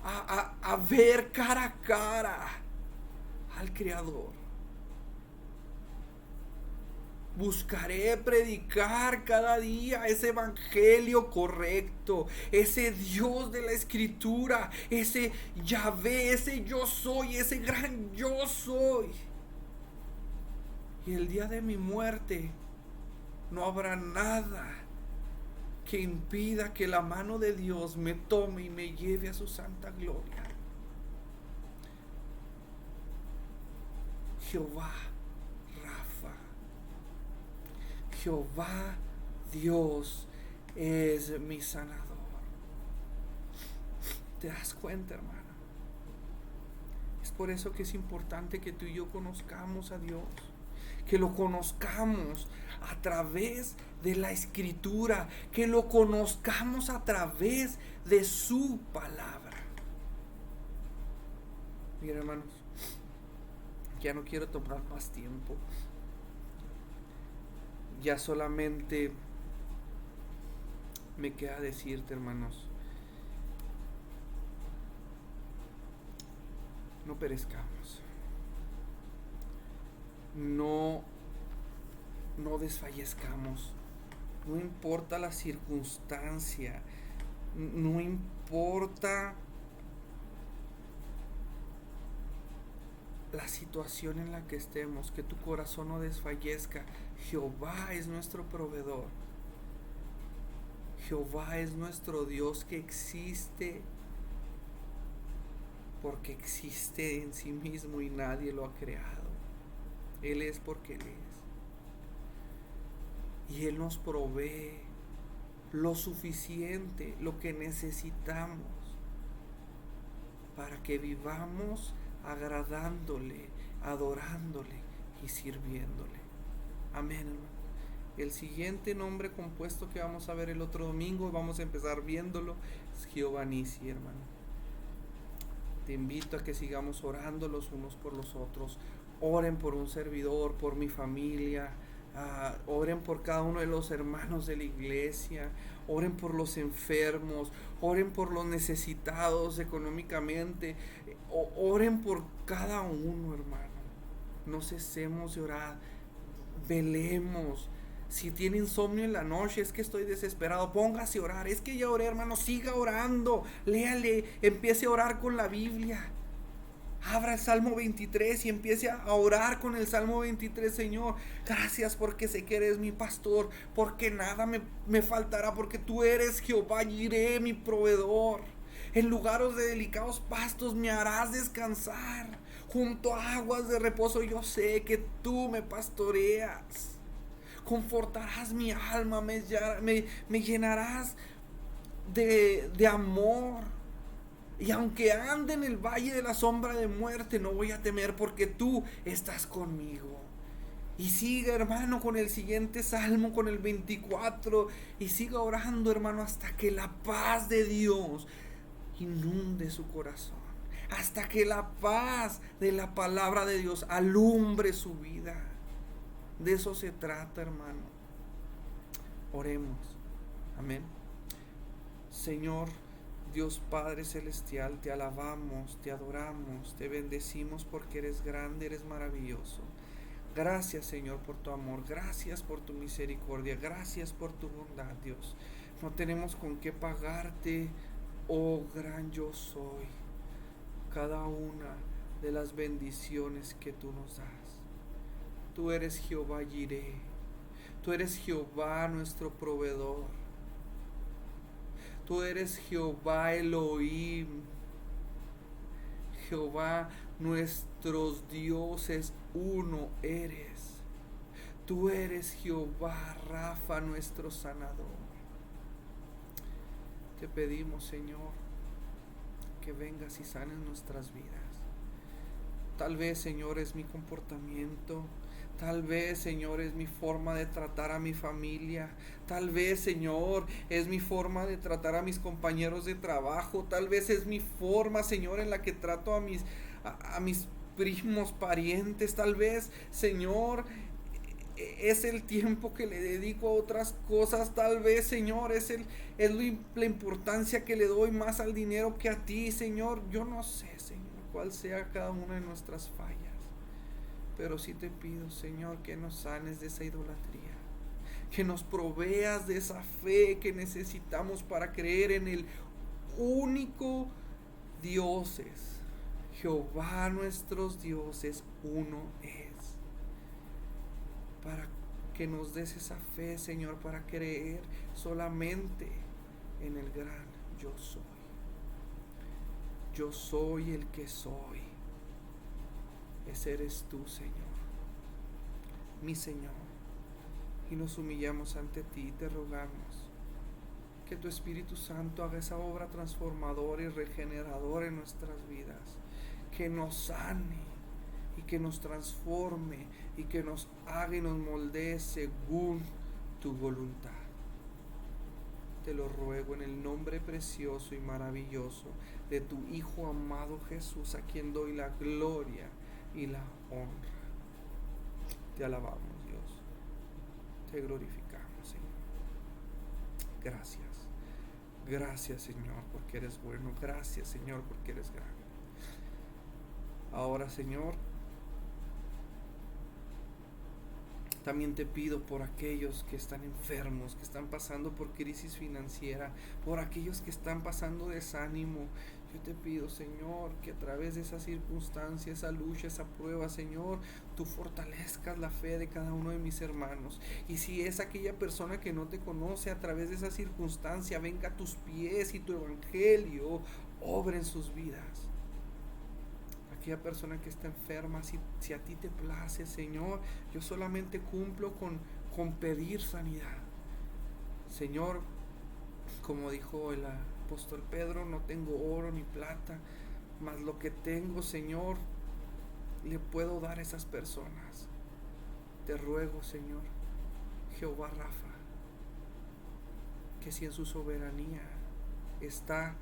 a ver cara a cara al Creador. Buscaré predicar cada día ese evangelio correcto, ese Dios de la Escritura, ese Yahvé, ese yo soy, ese gran yo soy. Y el día de mi muerte no habrá nada que impida que la mano de Dios me tome y me lleve a su santa gloria. Jehová Rafa, Jehová Dios es mi sanador. ¿Te das cuenta, hermano? Es por eso que es importante que tú y yo conozcamos a Dios, que lo conozcamos a través de la Escritura, que lo conozcamos a través de su palabra. Mira, hermanos, ya no quiero tomar más tiempo. Ya solamente me queda decirte, hermanos, no perezcamos. No desfallezcamos. No importa la circunstancia, no importa la situación en la que estemos, que tu corazón no desfallezca. Jehová es nuestro proveedor. Jehová es nuestro Dios que existe porque existe en sí mismo y nadie lo ha creado. Él es porque Él es. Y Él nos provee lo suficiente, lo que necesitamos para que vivamos agradándole, adorándole y sirviéndole. Amén, hermano. El siguiente nombre compuesto que vamos a ver el otro domingo, vamos a empezar viéndolo, es Jehová Nisi, hermano. Te invito a que sigamos orando los unos por los otros. Oren por un servidor, por mi familia. Oren por cada uno de los hermanos de la iglesia. Oren por los enfermos. Oren por los necesitados económicamente. Oren por cada uno, hermano. No cesemos de orar. Velemos. Si tiene insomnio en la noche, es que estoy desesperado, póngase a orar. Es que ya oré, hermano, siga orando. Léale, empiece a orar con la Biblia. Abra el Salmo 23 y empiece a orar con el Salmo 23. Señor, gracias porque sé que eres mi pastor, porque nada me faltará, porque tú eres Jehová Jireh, mi proveedor. En lugares de delicados pastos me harás descansar. Junto a aguas de reposo yo sé que tú me pastoreas. Confortarás mi alma, me llenarás de amor. Y aunque ande en el valle de la sombra de muerte, no voy a temer porque tú estás conmigo. Y siga, hermano, con el siguiente salmo, con el 24. Y siga orando, hermano, hasta que la paz de Dios inunde su corazón. Hasta que la paz de la palabra de Dios alumbre su vida. De eso se trata, hermano. Oremos. Amén. Señor, Dios Padre Celestial, te alabamos, te adoramos, te bendecimos porque eres grande, eres maravilloso. Gracias, Señor, por tu amor, gracias por tu misericordia, gracias por tu bondad, Dios. No tenemos con qué pagarte, oh gran yo soy, cada una de las bendiciones que tú nos das. Tú eres Jehová Jireh, tú eres Jehová nuestro proveedor, tú eres Jehová Elohim, Jehová nuestros dioses, uno eres. Tú eres Jehová Rafa, nuestro sanador. Te pedimos, Señor, que vengas y sanes nuestras vidas. Tal vez, Señor, es mi comportamiento. Tal vez, Señor, es mi forma de tratar a mi familia. Tal vez, Señor, es mi forma de tratar a mis compañeros de trabajo. Tal vez es mi forma, Señor, en la que trato a mis primos, parientes. Tal vez, Señor, es el tiempo que le dedico a otras cosas. Tal vez, Señor, es la importancia que le doy más al dinero que a ti, Señor. Yo no sé, Señor, cuál sea cada una de nuestras fallas, pero sí te pido, Señor, que nos sanes de esa idolatría, que nos proveas de esa fe que necesitamos para creer en el único dioses. Jehová nuestros dioses, uno es. Para que nos des esa fe, Señor, para creer solamente en el gran yo soy. Yo soy el que soy. Ese eres tú, Señor, mi Señor. Y nos humillamos ante ti y te rogamos que tu Espíritu Santo haga esa obra transformadora y regeneradora en nuestras vidas, que nos sane y que nos transforme y que nos haga y nos moldee según tu voluntad. Te lo ruego en el nombre precioso y maravilloso de tu Hijo amado Jesús, a quien doy la gloria y la honra. Te alabamos, Dios. Te glorificamos, Señor. Gracias. Gracias, Señor, porque eres bueno. Gracias, Señor, porque eres grande. Ahora, Señor, también te pido por aquellos que están enfermos, que están pasando por crisis financiera, por aquellos que están pasando desánimo. Yo te pido, Señor, que a través de esa circunstancia, esa lucha, esa prueba, Señor, tú fortalezcas la fe de cada uno de mis hermanos. Y si es aquella persona que no te conoce, a través de esa circunstancia, venga a tus pies y tu evangelio obra en sus vidas. Aquella persona que está enferma, si a ti te place, Señor, yo solamente cumplo con pedir sanidad. Señor, como dijo el apóstol Pedro, no tengo oro ni plata, mas lo que tengo, Señor, le puedo dar a esas personas. Te ruego, Señor, Jehová Rafa, que si en su soberanía está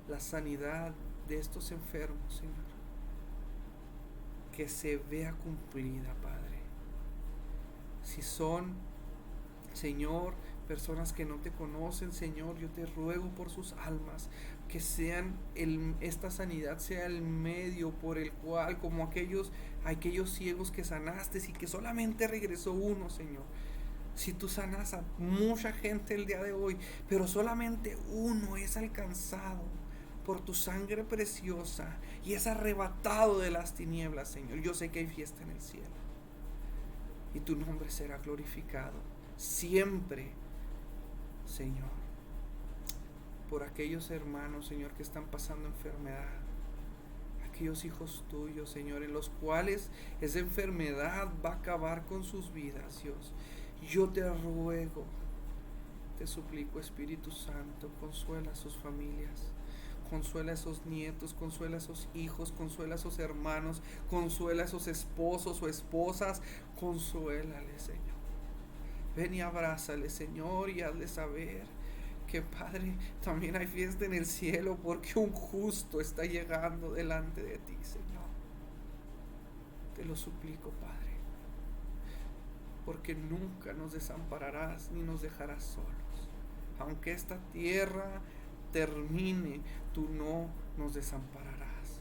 la sanidad de estos enfermos, Señor, que se vea cumplida, Padre. Si son, Señor, personas que no te conocen, Señor, yo te ruego por sus almas, que esta sanidad sea el medio por el cual, como aquellos ciegos que sanaste y que solamente regresó uno, Señor. Si tú sanas a mucha gente el día de hoy, pero solamente uno es alcanzado por tu sangre preciosa y es arrebatado de las tinieblas, Señor, yo sé que hay fiesta en el cielo y tu nombre será glorificado siempre, Señor. Por aquellos hermanos, Señor, que están pasando enfermedad, aquellos hijos tuyos, Señor, en los cuales esa enfermedad va a acabar con sus vidas, Dios, yo te ruego, te suplico, Espíritu Santo, consuela a sus familias, consuela a esos nietos, consuela a esos hijos, consuela a esos hermanos, consuela a esos esposos o esposas, consuélale, Señor. Ven y abrázale, Señor, y hazle saber que, Padre, también hay fiesta en el cielo porque un justo está llegando delante de ti, Señor. Te lo suplico, Padre, porque nunca nos desampararás ni nos dejarás solos. aunque esta tierra termine, tú no nos desampararás.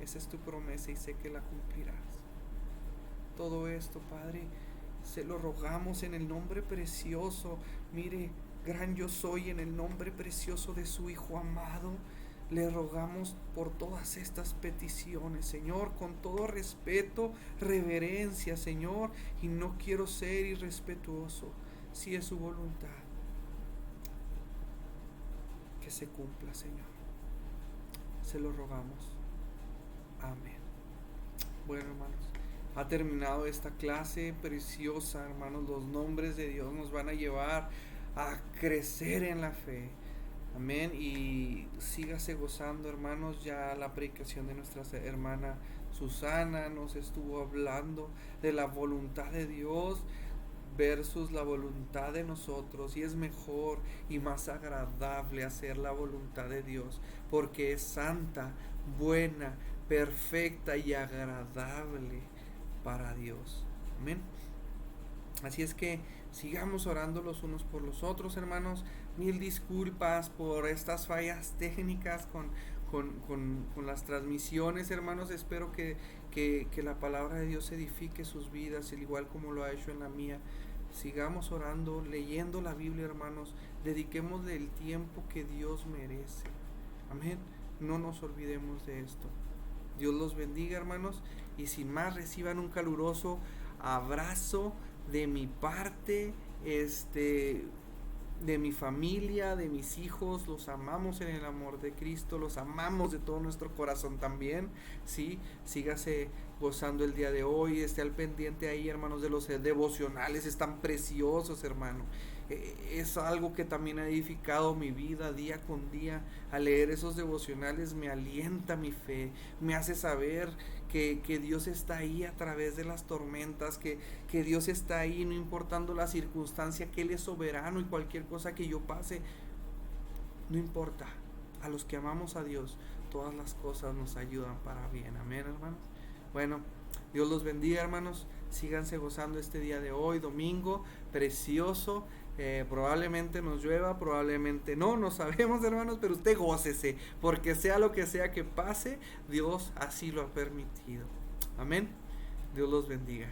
Esa es tu promesa y sé que la cumplirás. Todo esto, Padre, se lo rogamos en el nombre precioso, mire, gran yo soy, en el nombre precioso de su Hijo amado. Le rogamos por todas estas peticiones, Señor, con todo respeto, reverencia, Señor, y no quiero ser irrespetuoso, si es su voluntad. Que se cumpla, Señor. Se lo rogamos. Amén. Bueno, hermanos, ha terminado esta clase preciosa, hermanos. Los nombres de Dios nos van a llevar a crecer en la fe. Amén. Y sígase gozando, hermanos. Ya la predicación de nuestra hermana Susana nos estuvo hablando de la voluntad de Dios versus la voluntad de nosotros, y es mejor y más agradable hacer la voluntad de Dios porque es santa, buena, perfecta y agradable para Dios. Amén. Así es que sigamos orando los unos por los otros, hermanos. Mil disculpas por estas fallas técnicas con las transmisiones, hermanos. Espero que la palabra de Dios edifique sus vidas, al igual como lo ha hecho en la mía. Sigamos orando, leyendo la Biblia, hermanos. Dediquémosle el tiempo que Dios merece. Amén. No nos olvidemos de esto. Dios los bendiga, hermanos. Y sin más, reciban un caluroso abrazo de mi parte, de mi familia, de mis hijos. Los amamos en el amor de Cristo, los amamos de todo nuestro corazón también, ¿sí? Sígase gozando el día de hoy, esté al pendiente ahí, hermanos, de los devocionales, están preciosos, hermano. Es algo que también ha edificado mi vida día con día. Al leer esos devocionales me alienta mi fe, me hace saber que Dios está ahí a través de las tormentas, que Dios está ahí no importando la circunstancia, que Él es soberano y cualquier cosa que yo pase, no importa. A los que amamos a Dios, todas las cosas nos ayudan para bien. Amén, hermanos. Bueno, Dios los bendiga, hermanos. Síganse gozando este día de hoy, domingo, precioso. Probablemente nos llueva, probablemente no sabemos, hermanos, pero usted gócese, porque sea lo que sea que pase, Dios así lo ha permitido. Amén. Dios los bendiga.